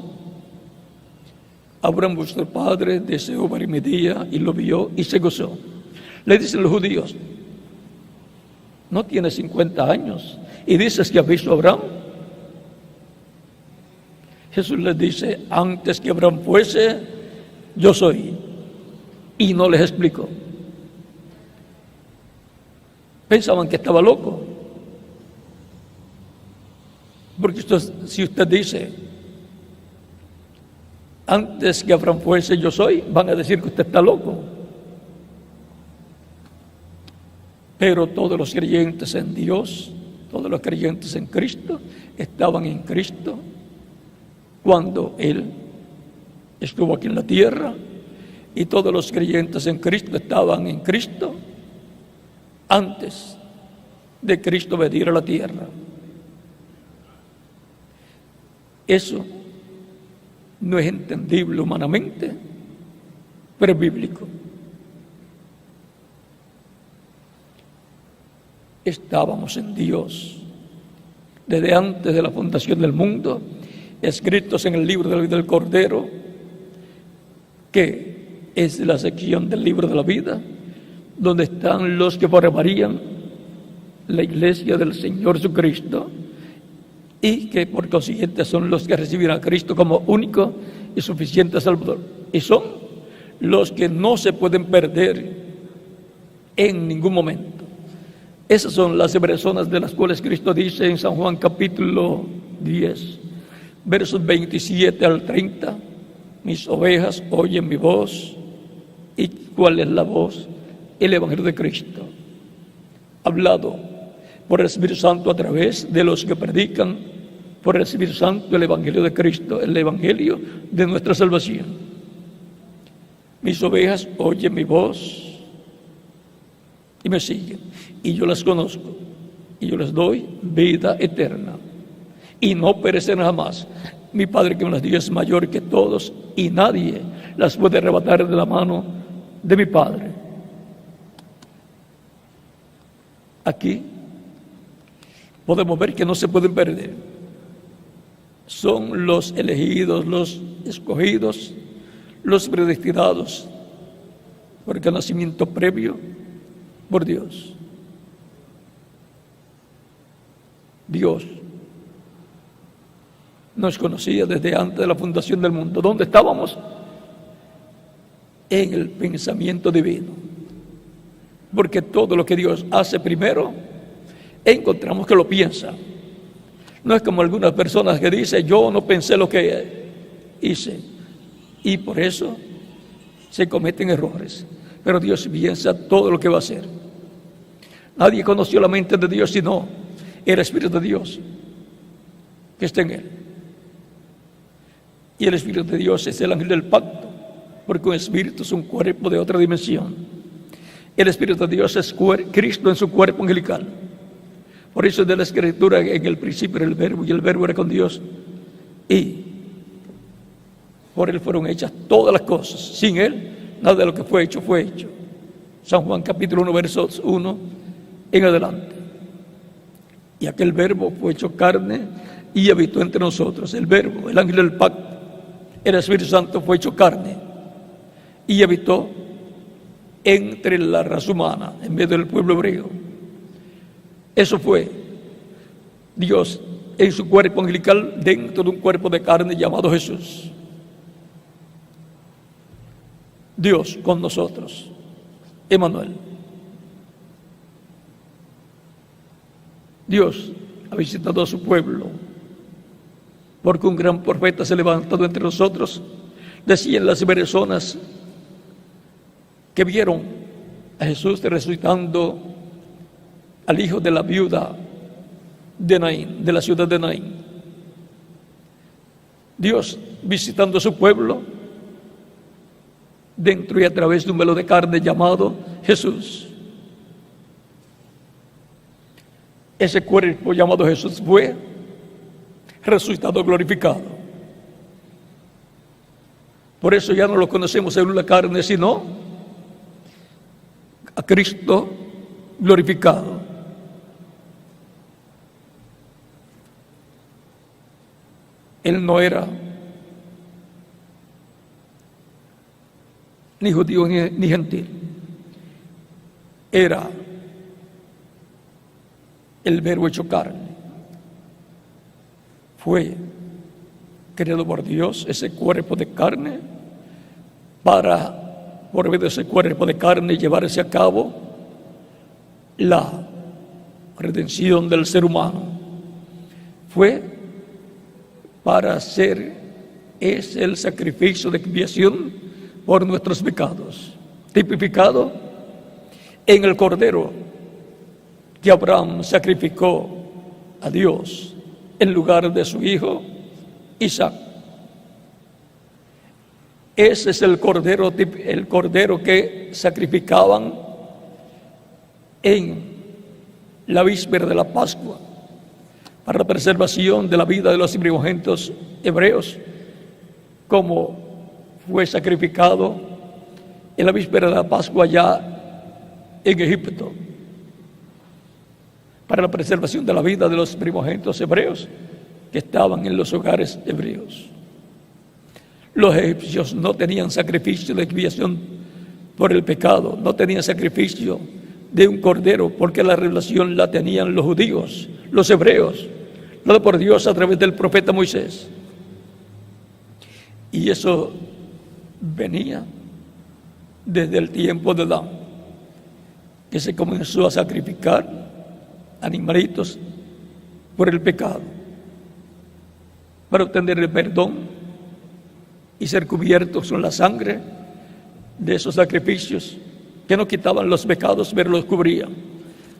Abraham vuestro padre deseó ver mi día y lo vio y se gozó. Le dicen los judíos: no tiene 50 años y dices que has visto a Abraham. Jesús les dice: antes que Abraham fuese, yo soy. Y no les explicó. Pensaban que estaba loco. Porque si usted dice: antes que Abraham fuese, yo soy, van a decir que usted está loco. Pero todos los creyentes en Dios, todos los creyentes en Cristo, estaban en Cristo cuando Él estuvo aquí en la tierra, y todos los creyentes en Cristo estaban en Cristo antes de Cristo venir a la tierra. Eso no es entendible humanamente, pero es bíblico. Estábamos en Dios desde antes de la fundación del mundo, escritos en el libro de la vida del Cordero, que es la sección del libro de la vida, donde están los que formarían la iglesia del Señor Jesucristo, y que por consiguiente son los que recibirán a Cristo como único y suficiente Salvador. Y son los que no se pueden perder en ningún momento. Esas son las personas de las cuales Cristo dice en San Juan capítulo 10, versos 27 al 30, mis ovejas oyen mi voz. ¿Y cuál es la voz? El Evangelio de Cristo, hablado por el Espíritu Santo a través de los que predican por el Espíritu Santo el Evangelio de Cristo, el Evangelio de nuestra salvación. Mis ovejas oyen mi voz y me siguen, y yo las conozco, y yo les doy vida eterna, y no perecerán jamás. Mi Padre que me las dio es mayor que todos, y nadie las puede arrebatar de la mano de mi Padre. aquí podemos ver que no se pueden perder. Son los elegidos, los escogidos, los predestinados, porque el nacimiento previo por Dios. Dios nos conocía desde antes de la fundación del mundo. ¿Dónde estábamos? En el pensamiento divino. Porque todo lo que Dios hace primero, encontramos que lo piensa. No es como algunas personas que dicen, yo no pensé lo que hice. Y por eso se cometen errores. Pero Dios piensa todo lo que va a hacer. Nadie conoció la mente de Dios sino el Espíritu de Dios que está en él. Y el Espíritu de Dios es el ángel del pacto, porque un espíritu es un cuerpo de otra dimensión. El Espíritu de Dios es Cristo en su cuerpo angelical. Por eso de la Escritura, en el principio era el Verbo, y el Verbo era con Dios, y por él fueron hechas todas las cosas. Sin él, nada de lo que fue hecho, fue hecho. San Juan capítulo 1, versos 1 en adelante. Y aquel Verbo fue hecho carne y habitó entre nosotros. El Verbo, el ángel del pacto, el Espíritu Santo fue hecho carne y habitó entre la raza humana, en medio del pueblo hebreo. Eso fue Dios en su cuerpo angelical, dentro de un cuerpo de carne llamado Jesús. Dios con nosotros, Emmanuel. Dios ha visitado a su pueblo, porque un gran profeta se ha levantado entre nosotros. Decían las personas que vieron a Jesús resucitando al hijo de la viuda de Naín, de la ciudad de Naín. Dios visitando a su pueblo dentro y a través de un velo de carne llamado Jesús. Ese cuerpo llamado Jesús fue resucitado, glorificado. Por eso ya no lo conocemos en la carne, sino a Cristo glorificado. Él no era ni judío ni gentil. Era el Verbo hecho carne. Fue creado por Dios ese cuerpo de carne para, por medio de ese cuerpo de carne, llevarse a cabo la redención del ser humano. Fue para hacer el sacrificio de expiación por nuestros pecados, tipificado en el Cordero que Abraham sacrificó a Dios en lugar de su hijo Isaac. Ese es el cordero que sacrificaban en la víspera de la Pascua para la preservación de la vida de los primogénitos hebreos, como fue sacrificado en la víspera de la Pascua ya en Egipto, para la preservación de la vida de los primogénitos hebreos que estaban en los hogares hebreos. Los egipcios no tenían sacrificio de expiación por el pecado, no tenían sacrificio de un cordero, porque la revelación la tenían los judíos, los hebreos, dado por Dios a través del profeta Moisés. Y eso venía desde el tiempo de Adán, que se comenzó a sacrificar animalitos por el pecado, para obtener el perdón y ser cubiertos con la sangre de esos sacrificios que no quitaban los pecados, pero los cubrían,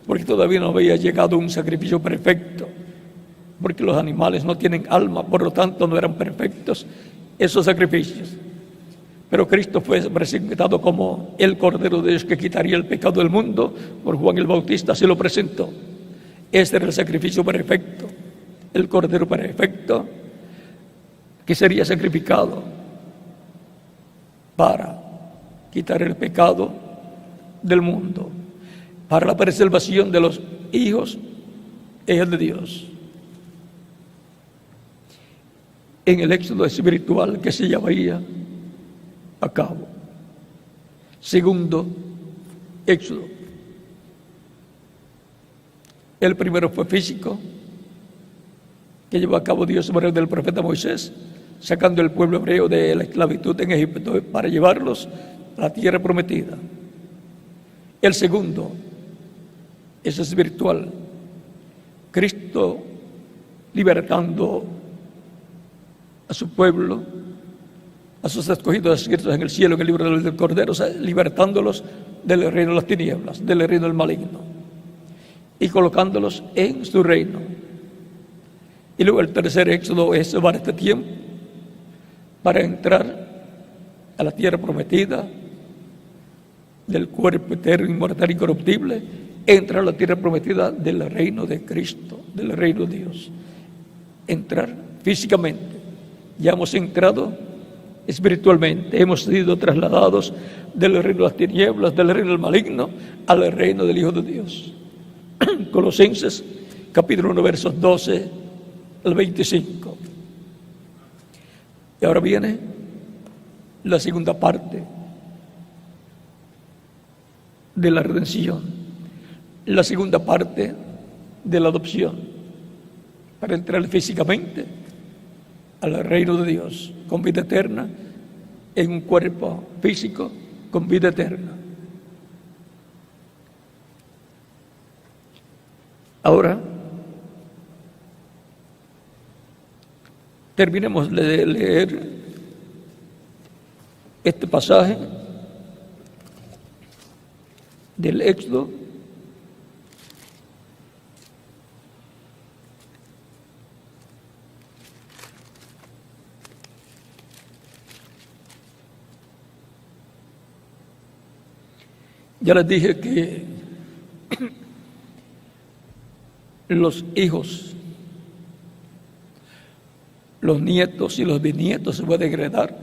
porque todavía no había llegado un sacrificio perfecto, porque los animales no tienen alma, por lo tanto no eran perfectos esos sacrificios. Pero Cristo fue presentado como el Cordero de Dios que quitaría el pecado del mundo. Por Juan el Bautista se lo presentó. Este era el sacrificio perfecto, el Cordero perfecto, que sería sacrificado para quitar el pecado del mundo, para la preservación de los hijos de Dios. En el éxodo espiritual que se llevaría a cabo. Segundo éxodo. El primero fue físico, que llevó a cabo Dios por medio del profeta Moisés, sacando el pueblo hebreo de la esclavitud en Egipto para llevarlos a la tierra prometida. El segundo es espiritual. Cristo libertando a su pueblo, a sus escogidos escritos en el cielo, en el libro del Cordero, o sea, libertándolos del reino de las tinieblas, del reino del maligno, y colocándolos en su reino. Y luego el tercer éxodo es llevar este tiempo para entrar a la tierra prometida del cuerpo eterno, inmortal, incorruptible, entrar a la tierra prometida del reino de Cristo, del reino de Dios. Entrar físicamente. Ya hemos entrado espiritualmente, hemos sido trasladados del reino de las tinieblas, del reino del maligno, al reino del Hijo de Dios. Colosenses, capítulo 1, versos 12 al 25. Y ahora viene la segunda parte de la redención, la segunda parte de la adopción, para entrar físicamente al reino de Dios, con vida eterna, en un cuerpo físico, con vida eterna. Ahora, terminemos de leer este pasaje del Éxodo. Ya les dije que los hijos, los nietos y los bisnietos se pueden heredar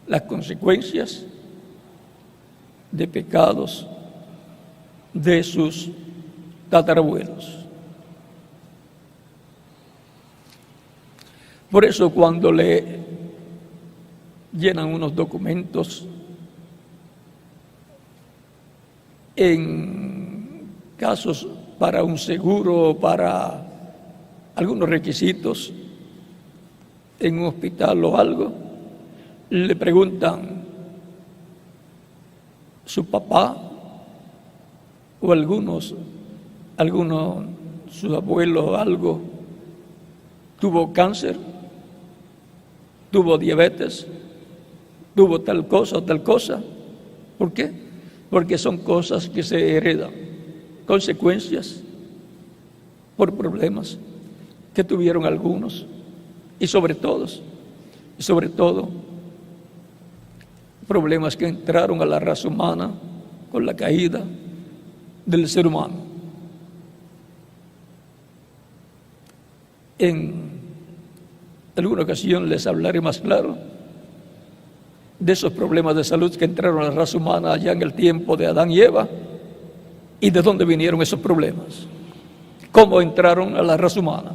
las consecuencias de pecados de sus tatarabuelos. Por eso cuando le llenan unos documentos en casos para un seguro o para algunos requisitos en un hospital o algo, le preguntan su papá o algunos su abuelo algo tuvo cáncer, tuvo diabetes, tuvo tal cosa o tal cosa. ¿Por qué? Porque son cosas que se heredan, consecuencias por problemas que tuvieron algunos y sobre todo problemas que entraron a la raza humana con la caída del ser humano. En alguna ocasión les hablaré más claro de esos problemas de salud que entraron a la raza humana allá en el tiempo de Adán y Eva y de dónde vinieron esos problemas, cómo entraron a la raza humana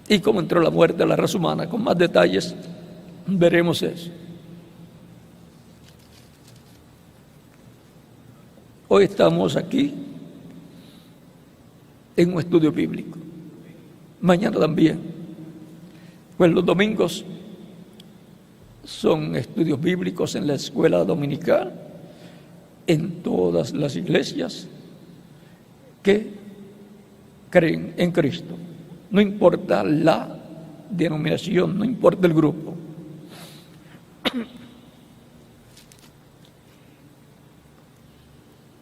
y cómo entró la muerte a la raza humana. Con más detalles veremos eso. Hoy estamos aquí en un estudio bíblico, mañana también, pues los domingos son estudios bíblicos en la escuela dominical, en todas las iglesias que creen en Cristo. No importa la denominación, no importa el grupo.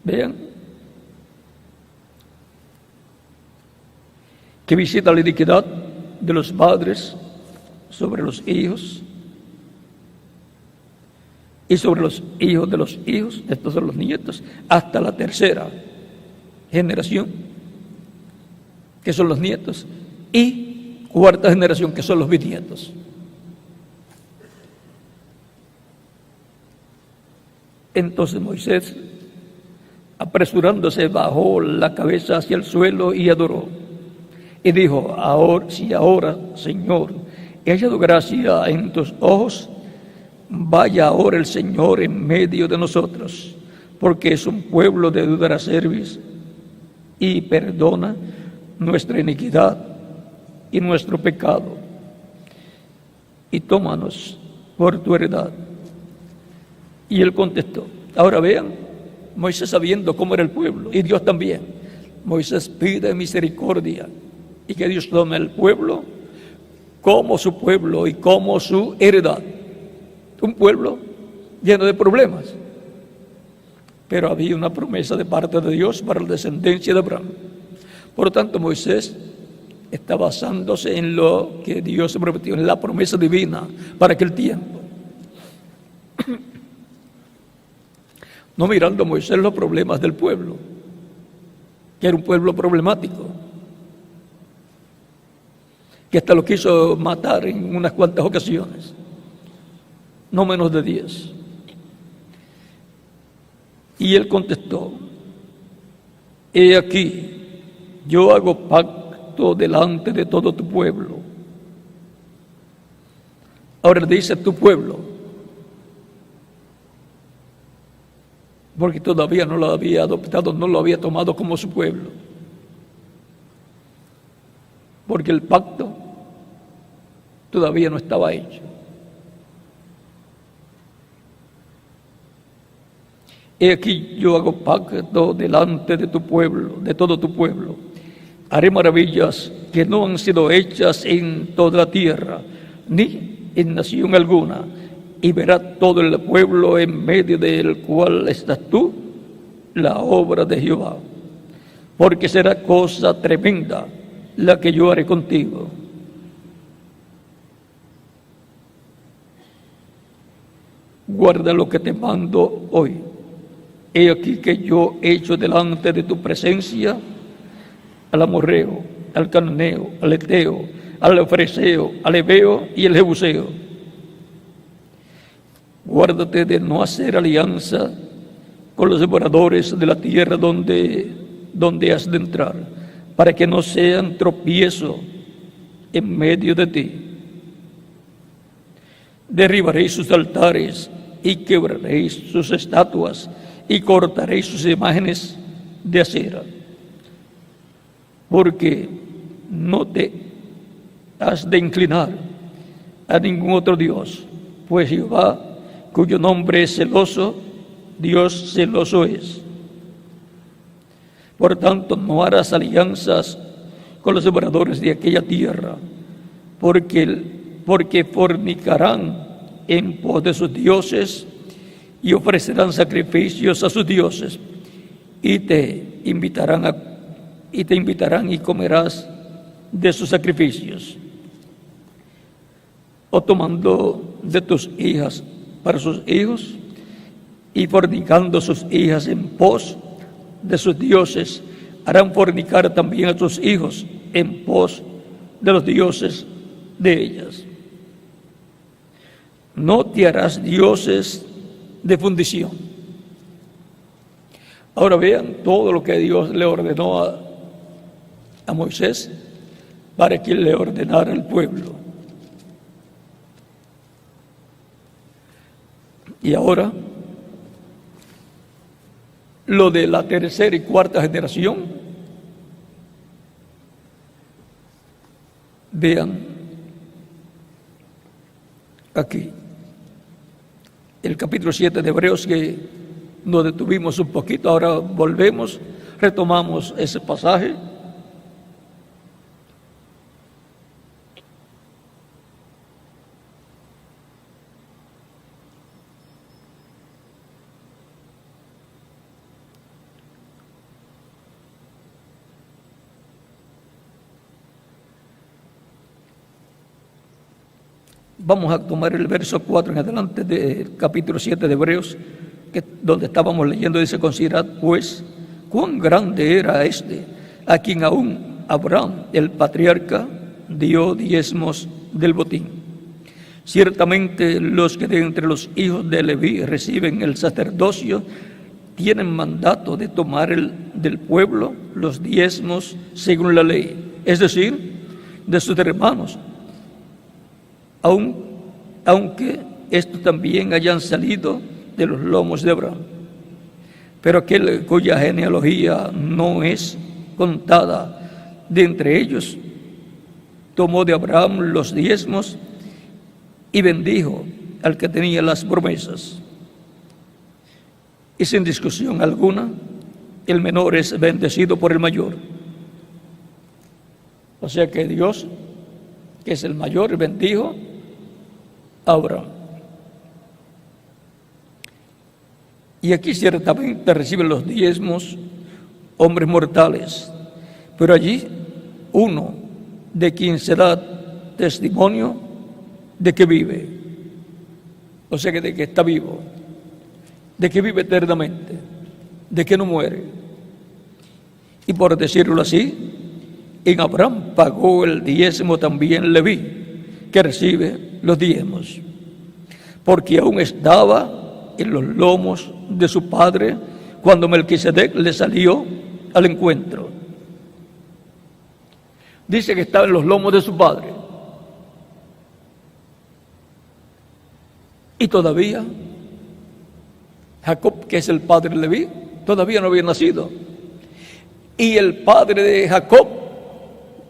Vean que visita la iniquidad de los padres sobre los hijos y sobre los hijos de los hijos, estos son los nietos, hasta la tercera generación, que son los nietos, y cuarta generación, que son los bisnietos. Entonces Moisés Apresurándose, bajó la cabeza hacia el suelo y adoró. Y dijo: ahora, Señor, he hallado gracia en tus ojos, vaya ahora el Señor en medio de nosotros, porque es un pueblo de dura cerviz, y perdona nuestra iniquidad y nuestro pecado, y tómanos por tu heredad. Y él contestó. Ahora vean, Moisés sabiendo cómo era el pueblo, y Dios también. Moisés pide misericordia y que Dios tome al pueblo como su pueblo y como su heredad. Un pueblo lleno de problemas, pero había una promesa de parte de Dios para la descendencia de Abraham. Por lo tanto, Moisés está basándose en lo que Dios prometió, en la promesa divina para aquel tiempo. No mirando a Moisés los problemas del pueblo, que era un pueblo problemático, que hasta lo quiso matar en unas cuantas ocasiones, no menos de 10. Y él contestó: he aquí, yo hago pacto delante de todo tu pueblo. Ahora dice tu pueblo, porque todavía no lo había adoptado, no lo había tomado como su pueblo. Porque el pacto todavía no estaba hecho. He aquí, yo hago pacto delante de tu pueblo, de todo tu pueblo. Haré maravillas que no han sido hechas en toda la tierra, ni en nación alguna, y verá todo el pueblo en medio del cual estás tú, la obra de Jehová. Porque será cosa tremenda la que yo haré contigo. Guarda lo que te mando hoy. He aquí que yo echo delante de tu presencia al amorreo, al cananeo, al eteo, al fereceo, al heveo y al jebuseo. Guárdate de no hacer alianza con los devoradores de la tierra donde has de entrar, para que no sean tropiezo en medio de ti. Derribaréis sus altares y quebraréis sus estatuas y cortaréis sus imágenes de acera, porque no te has de inclinar a ningún otro Dios, pues Jehová, cuyo nombre es celoso, Dios celoso es. Por tanto, no harás alianzas con los devoradores de aquella tierra, porque fornicarán en pos de sus dioses y ofrecerán sacrificios a sus dioses, y te invitarán y comerás de sus sacrificios. O tomando de tus hijas para sus hijos, y fornicando sus hijas en pos de sus dioses, harán fornicar también a sus hijos en pos de los dioses de ellas. No te harás dioses de fundición. Ahora vean todo lo que Dios le ordenó a Moisés para que le ordenara al pueblo. Y ahora, lo de la tercera y cuarta generación, vean aquí el capítulo 7 de Hebreos, que nos detuvimos un poquito, ahora volvemos, retomamos ese pasaje. Vamos a tomar el verso 4 en adelante del capítulo 7 de Hebreos, donde estábamos leyendo. Dice: considerad pues cuán grande era este, a quien aún Abraham, el patriarca, dio diezmos del botín. Ciertamente los que de entre los hijos de Leví reciben el sacerdocio tienen mandato de tomar del pueblo los diezmos según la ley, es decir, de sus hermanos, aunque estos también hayan salido de los lomos de Abraham. Pero aquel cuya genealogía no es contada de entre ellos, tomó de Abraham los diezmos y bendijo al que tenía las promesas. Y sin discusión alguna, el menor es bendecido por el mayor. O sea que Dios, que es el mayor, bendijo a Abraham. Y aquí ciertamente reciben los diezmos hombres mortales, pero allí uno de quien se da testimonio de que vive, o sea que de que está vivo, de que vive eternamente, de que no muere. Y por decirlo así, en Abraham pagó el diezmo también Leví, que recibe los diezmos, porque aún estaba en los lomos de su padre cuando Melquisedec le salió al encuentro. Dice que estaba en los lomos de su padre. Y todavía Jacob, que es el padre de Leví, todavía no había nacido. Y el padre de Jacob,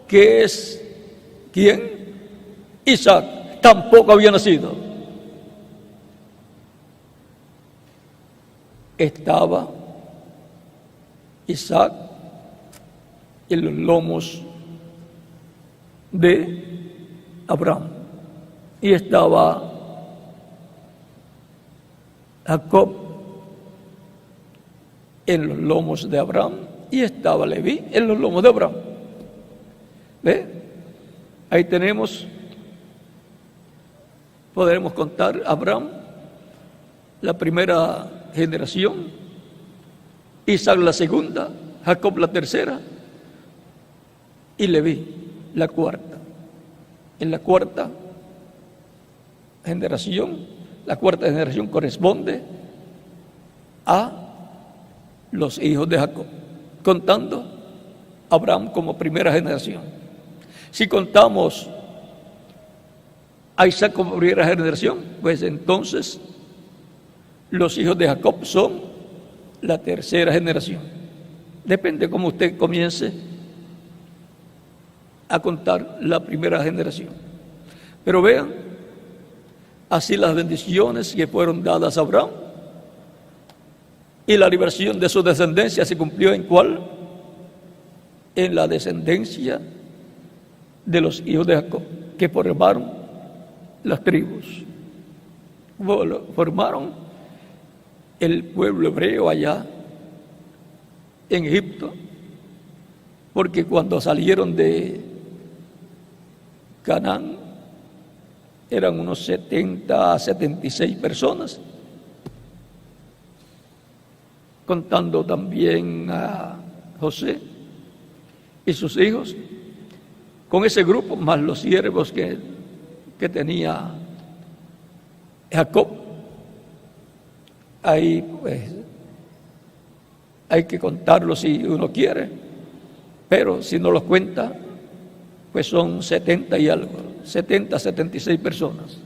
que es ¿quién? Isaac, tampoco había nacido. Estaba Isaac en los lomos de Abraham y estaba Jacob en los lomos de Abraham y estaba Leví en los lomos de Abraham. ¿Ve? Ahí podremos contar Abraham, la primera generación, Isaac la segunda, Jacob la tercera y Leví la cuarta. En la cuarta generación corresponde a los hijos de Jacob, contando Abraham como primera generación. Si contamos a Isaac como primera generación, pues entonces los hijos de Jacob son la tercera generación. Depende cómo usted comience a contar la primera generación. Pero vean, así las bendiciones que fueron dadas a Abraham y la liberación de su descendencia se cumplió ¿en cuál? En la descendencia de los hijos de Jacob, que formaron las tribus, formaron el pueblo hebreo allá en Egipto, porque cuando salieron de Canaán eran unos 70 a 76 personas, contando también a José y sus hijos, con ese grupo más los siervos que tenía Jacob. Ahí pues hay que contarlos si uno quiere, pero si no los cuenta, pues son 70 y algo, 70, 76 personas.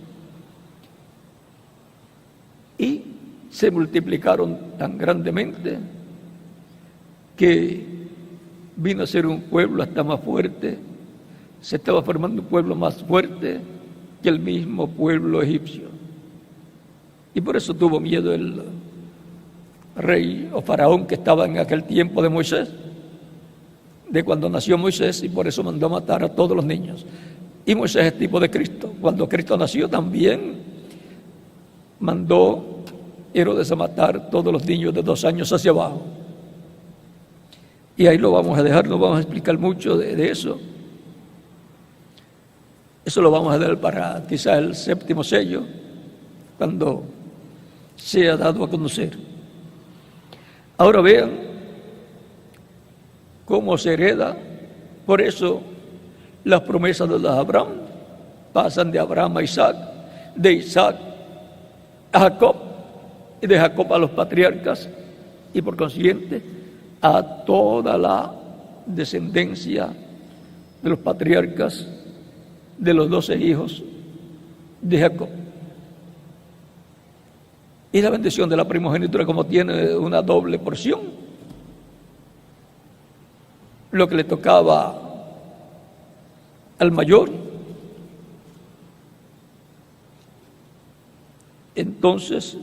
Y se multiplicaron tan grandemente que vino a ser un pueblo hasta más fuerte, se estaba formando un pueblo más fuerte que el mismo pueblo egipcio. Y por eso tuvo miedo el rey o faraón que estaba en aquel tiempo de Moisés, de cuando nació Moisés, y por eso mandó a matar a todos los niños. Y Moisés es tipo de Cristo. Cuando Cristo nació también mandó Herodes a matar a todos los niños de 2 años hacia abajo. Y ahí lo vamos a dejar, no vamos a explicar mucho de eso. Eso lo vamos a dar para quizás el 7º sello, cuando sea dado a conocer. Ahora vean cómo se hereda. Por eso las promesas de Abraham pasan de Abraham a Isaac, de Isaac a Jacob y de Jacob a los patriarcas y por consiguiente a toda la descendencia de los patriarcas de los 12 hijos de Jacob. Y la bendición de la primogenitura, como tiene una doble porción, lo que le tocaba al mayor, entonces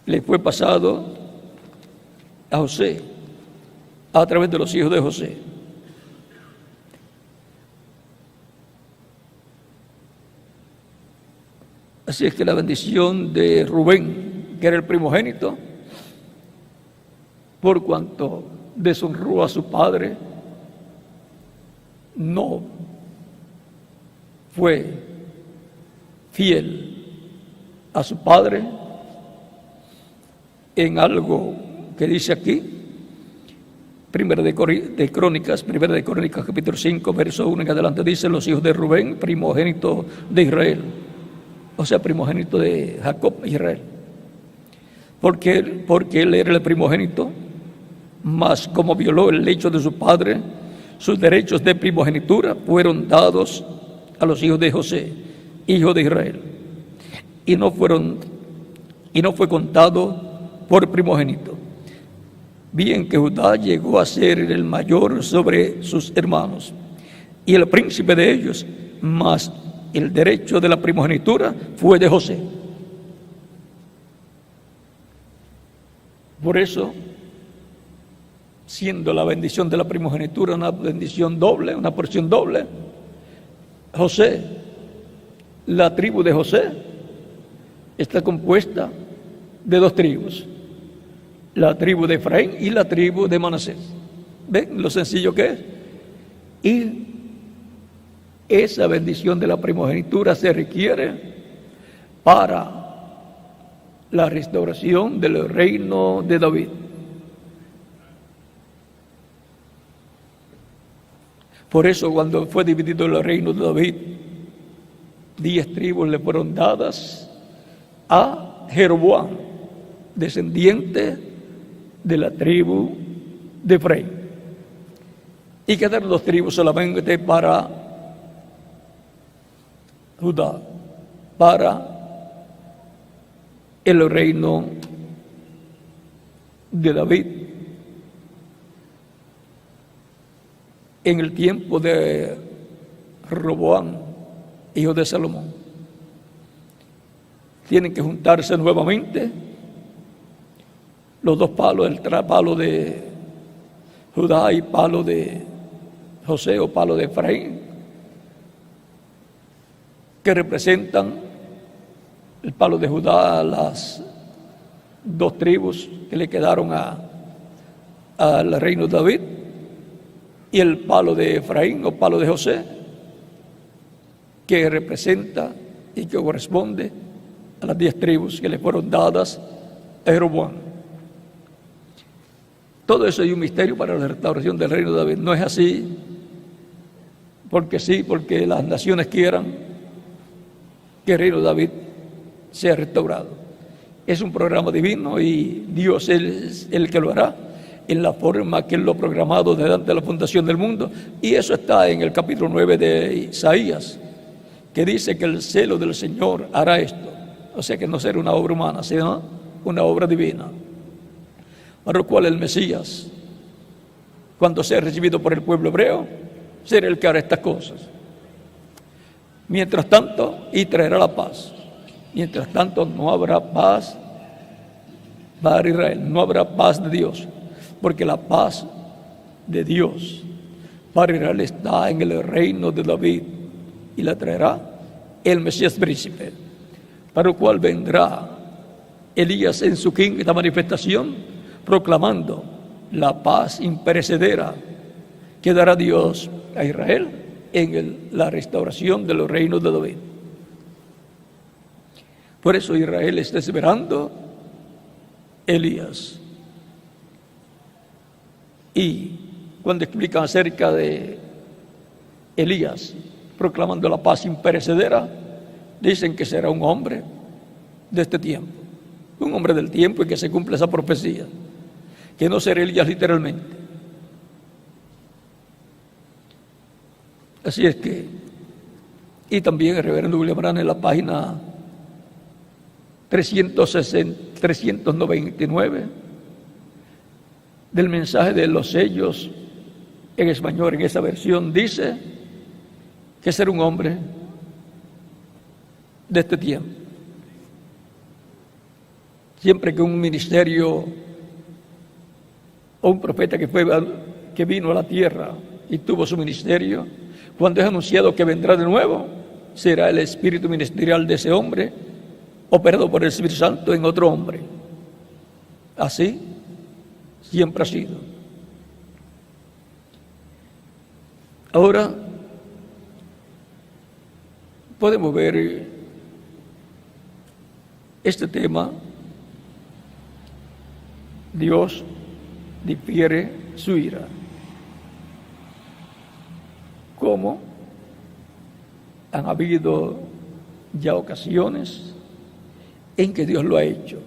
le fue pasado a José a través de los hijos de José. Así es que la bendición de Rubén, que era el primogénito, por cuanto deshonró a su padre, no fue fiel a su padre en algo que dice aquí, Primera de Crónicas capítulo 5, verso 1 en adelante, dice: los hijos de Rubén, primogénito de Israel, o sea, primogénito de Jacob, Israel, porque él era el primogénito, mas como violó el lecho de su padre, sus derechos de primogenitura fueron dados a los hijos de José, hijo de Israel, y no fue contado por primogénito. Bien que Judá llegó a ser el mayor sobre sus hermanos y el príncipe de ellos, mas el derecho de la primogenitura fue de José. Por eso, siendo la bendición de la primogenitura una bendición doble, una porción doble, José, la tribu de José, está compuesta de 2 tribus, la tribu de Efraín y la tribu de Manasés. ¿Ven lo sencillo que es? Y esa bendición de la primogenitura se requiere para la restauración del reino de David. Por eso, cuando fue dividido el reino de David, 10 tribus le fueron dadas a Jeroboam, descendiente de la tribu de Efraín, y quedaron 2 tribus solamente para Judá, para el reino de David en el tiempo de Roboam, hijo de Salomón. Tienen que juntarse nuevamente los 2 palos, el palo de Judá y palo de José o palo de Efraín, que representan el palo de Judá, las 2 tribus que le quedaron al reino de David, y el palo de Efraín o palo de José, que representa y que corresponde a las 10 tribus que le fueron dadas a Jeroboam. Todo eso es un misterio para la restauración del reino de David. No es así porque sí, porque las naciones quieran que el reino de David sea restaurado. Es un programa divino y Dios es el que lo hará en la forma que Él lo ha programado desde antes de la fundación del mundo. Y eso está en el capítulo 9 de Isaías, que dice que el celo del Señor hará esto. O sea que no será una obra humana, sino una obra divina. Para lo cual el Mesías, cuando sea recibido por el pueblo hebreo, será el que hará estas cosas. Mientras tanto, y traerá la paz. Mientras tanto, no habrá paz para Israel, no habrá paz de Dios, porque la paz de Dios para Israel está en el reino de David, y la traerá el Mesías príncipe, para lo cual vendrá Elías en su quinta manifestación, proclamando la paz imperecedera que dará Dios a Israel en la restauración de los reinos de David. Por eso Israel está esperando Elías. Y cuando explican acerca de Elías proclamando la paz imperecedera, dicen que será un hombre de este tiempo, un hombre del tiempo y que se cumpla esa profecía, que no será Elías literalmente. Así es que, y también el reverendo William Branham en la página 399 del mensaje de los sellos en español, en esa versión, dice que ser un hombre de este tiempo. Siempre que un ministerio o un profeta que vino a la tierra y tuvo su ministerio, cuando es anunciado que vendrá de nuevo, será el espíritu ministerial de ese hombre operado por el Espíritu Santo en otro hombre. Así siempre ha sido. Ahora podemos ver este tema. Dios difiere su ira. ¿Cómo? Han habido ya ocasiones en que Dios lo ha hecho.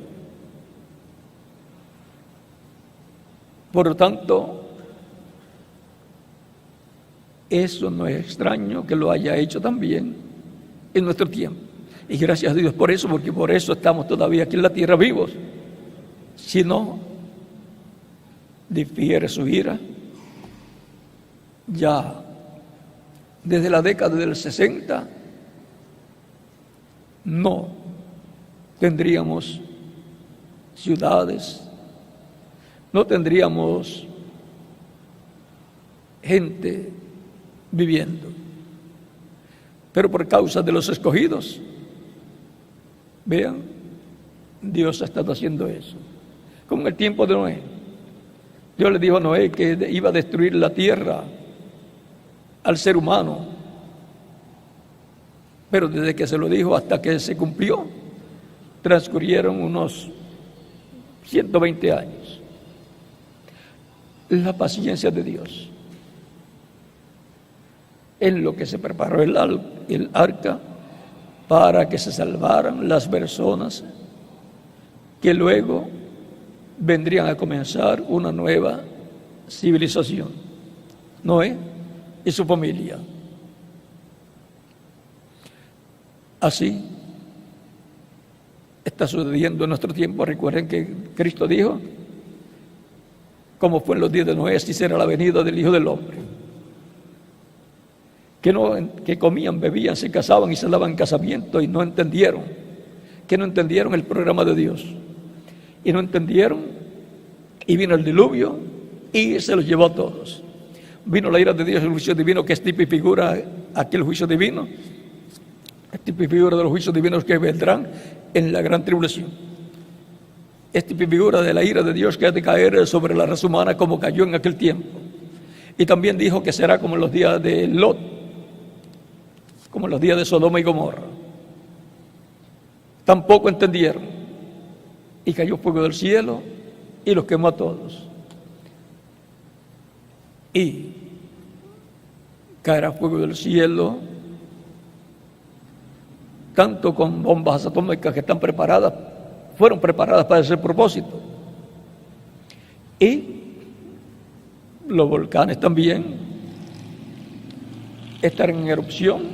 Por lo tanto, eso no es extraño que lo haya hecho también en nuestro tiempo. Y gracias a Dios por eso, porque por eso estamos todavía aquí en la tierra vivos. Si no, difiere su ira. Ya desde la década del 60 no tendríamos ciudades, no tendríamos gente viviendo. Pero por causa de los escogidos, vean, Dios ha estado haciendo eso. Como en el tiempo de Noé. Dios le dijo a Noé que iba a destruir la tierra al ser humano. Pero desde que se lo dijo hasta que se cumplió, transcurrieron unos 120 años. La paciencia de Dios. En lo que se preparó el arca para que se salvaran las personas que luego vendrían a comenzar una nueva civilización. Noé y su familia. Así está sucediendo en nuestro tiempo. Recuerden que Cristo dijo, como fue en los días de Noé, así será la venida del Hijo del Hombre. Que comían, bebían, se casaban y se daban casamiento y no entendieron. Que no entendieron el programa de Dios. Y no entendieron, y vino el diluvio y se los llevó a todos. Vino la ira de Dios, el juicio divino, que es tipo y figura aquel juicio divino, es tipo y figura de los juicios divinos que vendrán en la gran tribulación. Es tipo y figura de la ira de Dios que ha de caer sobre la raza humana como cayó en aquel tiempo. Y también dijo que será como en los días de Lot, como en los días de Sodoma y Gomorra. Tampoco entendieron. Y cayó fuego del cielo y los quemó a todos. Y caerá fuego del cielo, tanto con bombas atómicas que están preparadas, fueron preparadas para ese propósito. Y los volcanes también estarán en erupción.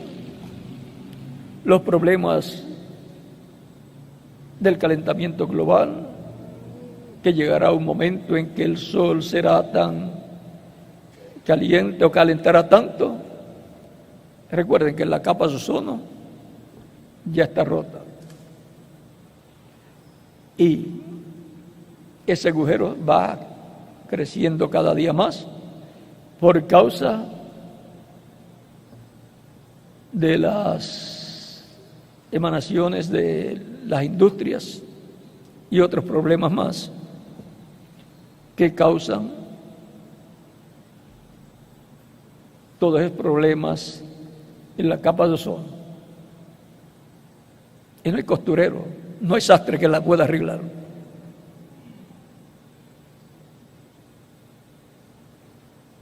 Los problemas del calentamiento global, que llegará un momento en que el sol será tan caliente o calentará tanto. Recuerden que la capa de ozono ya está rota. Y ese agujero va creciendo cada día más por causa de las emanaciones de las industrias y otros problemas más que causan todos esos problemas en la capa de ozono. Y no hay costurero, no hay sastre que la pueda arreglar.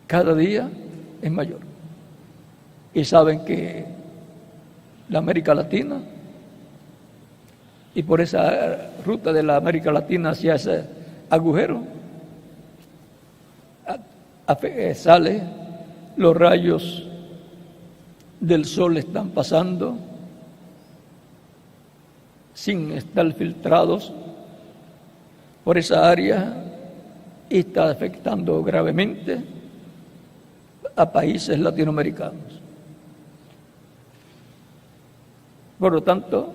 Cada día es mayor. Y saben que la América Latina y por esa ruta de la América Latina hacia ese agujero sale, los rayos del sol están pasando sin estar filtrados por esa área y está afectando gravemente a países latinoamericanos. Por lo tanto,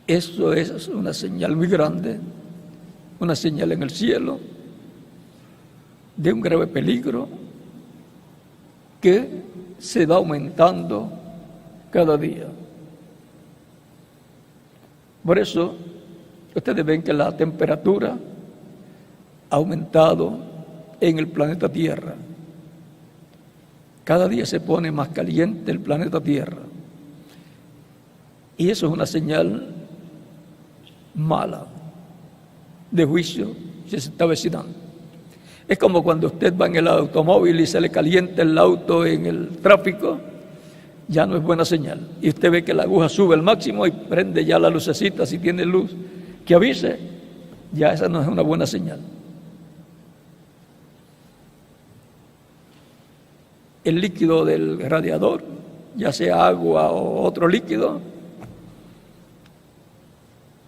eso es una señal muy grande, una señal en el cielo de un grave peligro que se va aumentando cada día. Por eso, ustedes ven que la temperatura ha aumentado en el planeta Tierra. Cada día se pone más caliente el planeta Tierra. Y eso es una señal mala de juicio que se está avecinando. Es como cuando usted va en el automóvil y se le calienta el auto en el tráfico, ya no es buena señal. Y usted ve que la aguja sube al máximo y prende ya la lucecita, si tiene luz que avise, ya esa no es una buena señal. El líquido del radiador, ya sea agua o otro líquido,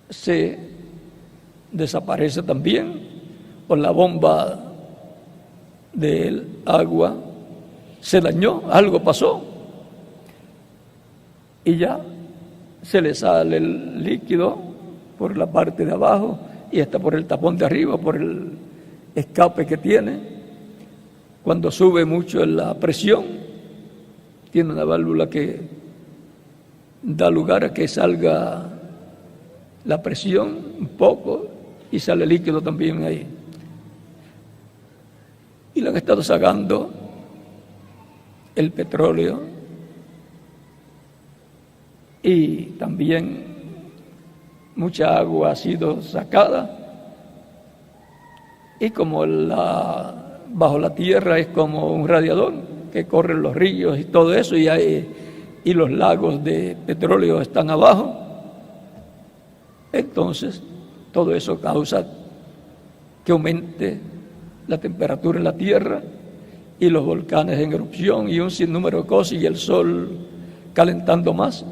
se desaparece también, o la bomba del agua se dañó, algo pasó, y ya se le sale el líquido por la parte de abajo y hasta por el tapón de arriba, por el escape que tiene. Cuando sube mucho la presión, tiene una válvula que da lugar a que salga la presión un poco y sale líquido también ahí. Y le han estado sacando el petróleo y también mucha agua ha sido sacada, y como bajo la tierra es como un radiador que corren los ríos y todo eso, y los lagos de petróleo están abajo, entonces todo eso causa que aumente la temperatura en la tierra y los volcanes en erupción y un sinnúmero de cosas, y el sol calentando más,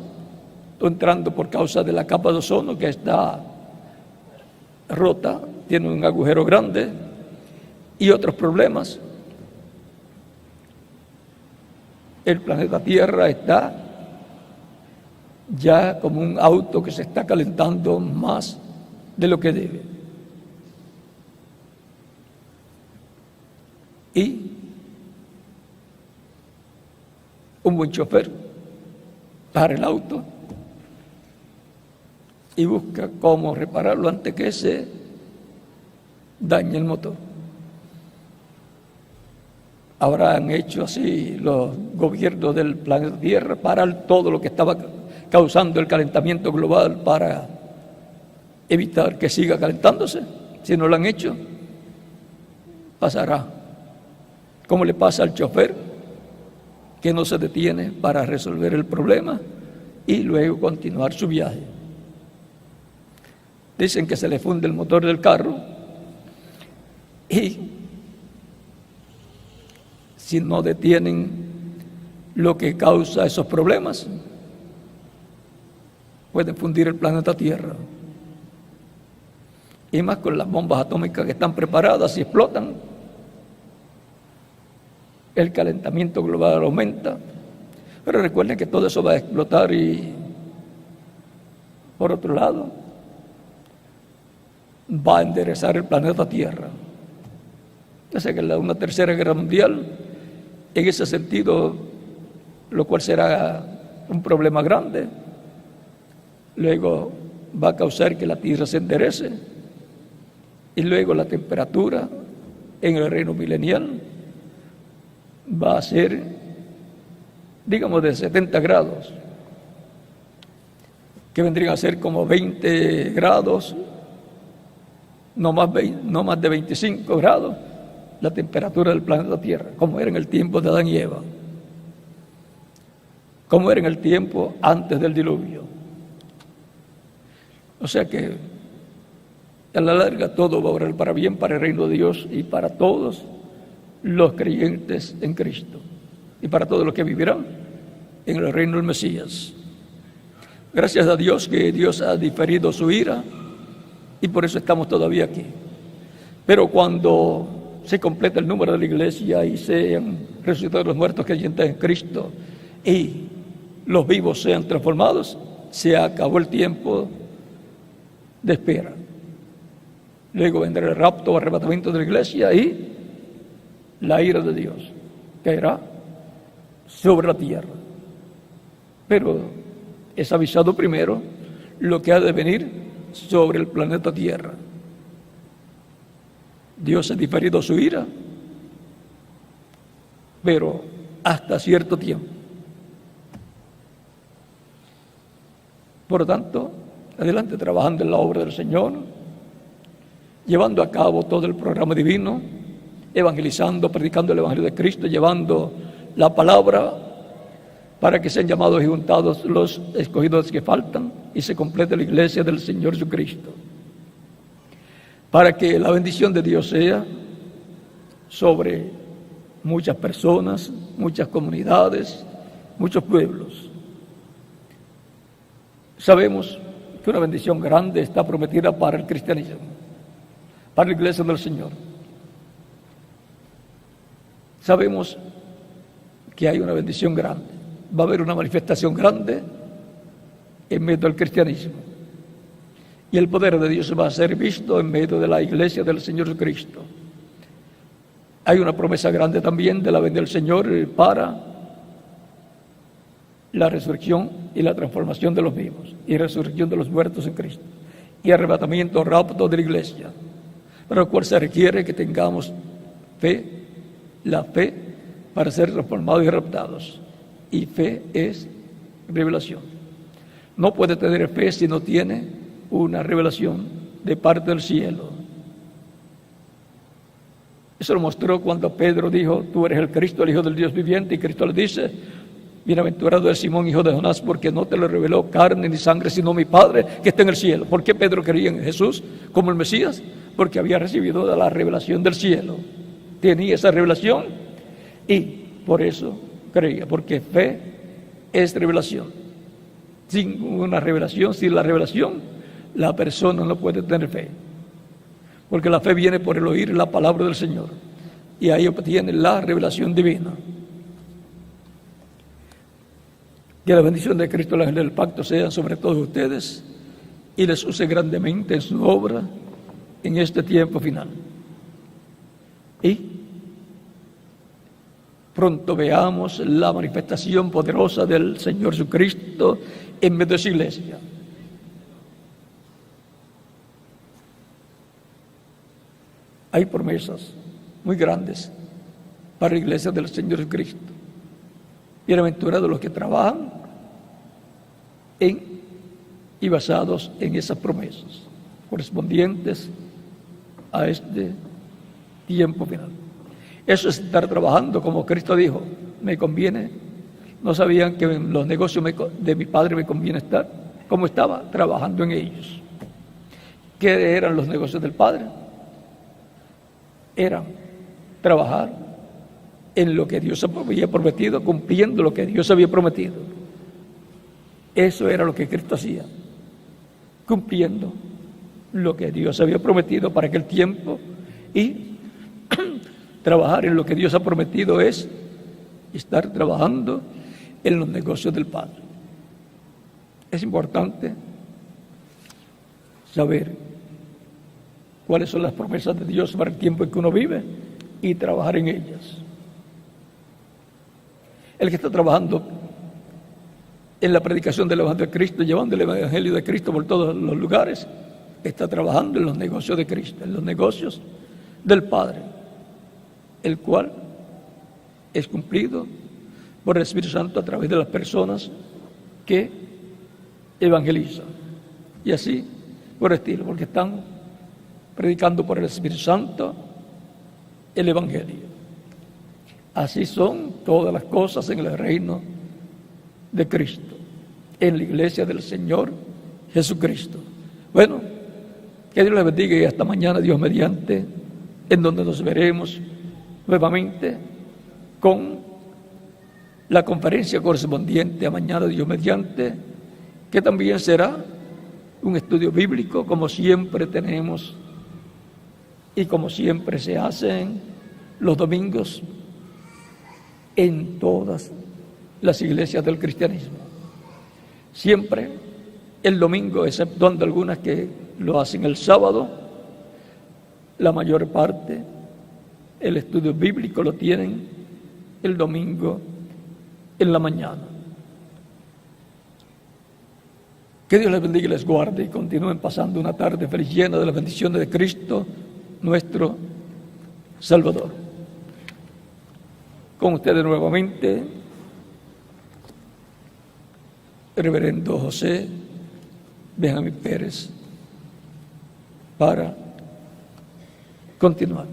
entrando por causa de la capa de ozono que está rota, tiene un agujero grande, y otros problemas. El planeta Tierra está ya como un auto que se está calentando más de lo que debe. Y un buen chofer para el auto y busca cómo repararlo antes que se dañe el motor. Ahora han hecho así los gobiernos del planeta Tierra, parar todo lo que estaba causando el calentamiento global para evitar que siga calentándose. Si no lo han hecho, pasará como le pasa al chofer, que no se detiene para resolver el problema y luego continuar su viaje. Dicen que se le funde el motor del carro y si no detienen lo que causa esos problemas, pueden fundir el planeta Tierra. Y más con las bombas atómicas que están preparadas, si explotan, el calentamiento global aumenta. Pero recuerden que todo eso va a explotar, y por otro lado va a enderezar el planeta Tierra. Ya sé que una tercera guerra mundial, en ese sentido, lo cual será un problema grande, luego va a causar que la Tierra se enderece, y luego la temperatura en el reino milenial va a ser, digamos, de 70 grados, que vendrían a ser como 20 grados, no más de 25 grados, la temperatura del planeta Tierra, como era en el tiempo de Adán y Eva. como era en el tiempo antes del diluvio. O sea que a la larga todo va a obrar para bien, para el reino de Dios y para todos los creyentes en Cristo y para todos los que vivirán en el reino del Mesías. Gracias a Dios que Dios ha diferido su ira y por eso estamos todavía aquí. Pero cuando se completa el número de la iglesia y sean resucitados los muertos creyentes en Cristo y los vivos sean transformados, se acabó el tiempo de espera. Luego vendrá el rapto o arrebatamiento de la iglesia y la ira de Dios caerá sobre la tierra. Pero es avisado primero lo que ha de venir sobre el planeta Tierra. Dios ha diferido su ira, pero hasta cierto tiempo. Por lo tanto, adelante trabajando en la obra del Señor, llevando a cabo todo el programa divino, evangelizando, predicando el Evangelio de Cristo, llevando la palabra para que sean llamados y juntados los escogidos que faltan y se complete la iglesia del Señor Jesucristo. Para que la bendición de Dios sea sobre muchas personas, muchas comunidades, muchos pueblos. Sabemos que una bendición grande está prometida para el cristianismo, para la iglesia del Señor. Sabemos que hay una bendición grande. Va a haber una manifestación grande en medio del cristianismo. Y el poder de Dios va a ser visto en medio de la iglesia del Señor Jesucristo. Hay una promesa grande también de la venida del Señor para la resurrección y la transformación de los vivos y resurrección de los muertos en Cristo y arrebatamiento, rapto de la iglesia, para lo cual se requiere que tengamos fe, la fe para ser transformados y raptados. Y fe es revelación. No puede tener fe si no tiene una revelación de parte del cielo. Eso lo mostró cuando Pedro dijo: tú eres el Cristo, el Hijo del Dios viviente. Y Cristo le dice: bienaventurado es Simón, hijo de Jonás, porque no te lo reveló carne ni sangre, sino mi Padre que está en el cielo. ¿Por qué Pedro creía en Jesús como el Mesías? Porque había recibido la revelación del cielo. Tenía esa revelación y por eso creía, porque fe es revelación. Sin una revelación, sin la revelación, la persona no puede tener fe. Porque la fe viene por el oír la palabra del Señor. Y ahí obtiene la revelación divina. Que la bendición de Cristo, el ángel del pacto, sea sobre todos ustedes y les use grandemente en su obra en este tiempo final. Y pronto veamos la manifestación poderosa del Señor Jesucristo en medio de su iglesia. Hay promesas muy grandes para la iglesia del Señor Jesucristo. Bienaventurados los que trabajan en y basados en esas promesas correspondientes a este tiempo final. Eso es estar trabajando, como Cristo dijo: me conviene. No sabían que en los negocios de mi Padre me conviene estar. ¿Cómo estaba? Trabajando en ellos. ¿Qué eran los negocios del Padre? Eran trabajar en lo que Dios había prometido, cumpliendo lo que Dios había prometido. Eso era lo que Cristo hacía, cumpliendo lo que Dios había prometido para aquel tiempo. Y trabajar en lo que Dios ha prometido es estar trabajando en los negocios del Padre. Es importante saber cuáles son las promesas de Dios para el tiempo en que uno vive y trabajar en ellas. El que está trabajando en la predicación del Evangelio de Cristo, llevando el Evangelio de Cristo por todos los lugares, está trabajando en los negocios de Cristo, en los negocios del Padre, el cual es cumplido por el Espíritu Santo a través de las personas que evangelizan. Y así, por el estilo, porque están predicando por el Espíritu Santo el Evangelio. Así son todas las cosas en el reino de Cristo, en la iglesia del Señor Jesucristo. Bueno, que Dios les bendiga y hasta mañana, Dios mediante, en donde nos veremos nuevamente con la conferencia correspondiente a mañana, Dios mediante, que también será un estudio bíblico, como siempre tenemos y como siempre se hacen los domingos en todas las iglesias del cristianismo. Siempre el domingo, exceptuando algunas que lo hacen el sábado, la mayor parte, el estudio bíblico lo tienen el domingo en la mañana. Que Dios les bendiga y les guarde y continúen pasando una tarde feliz llena de las bendiciones de Cristo, nuestro Salvador. Con ustedes nuevamente, Reverendo José Benjamín Pérez, para continuar.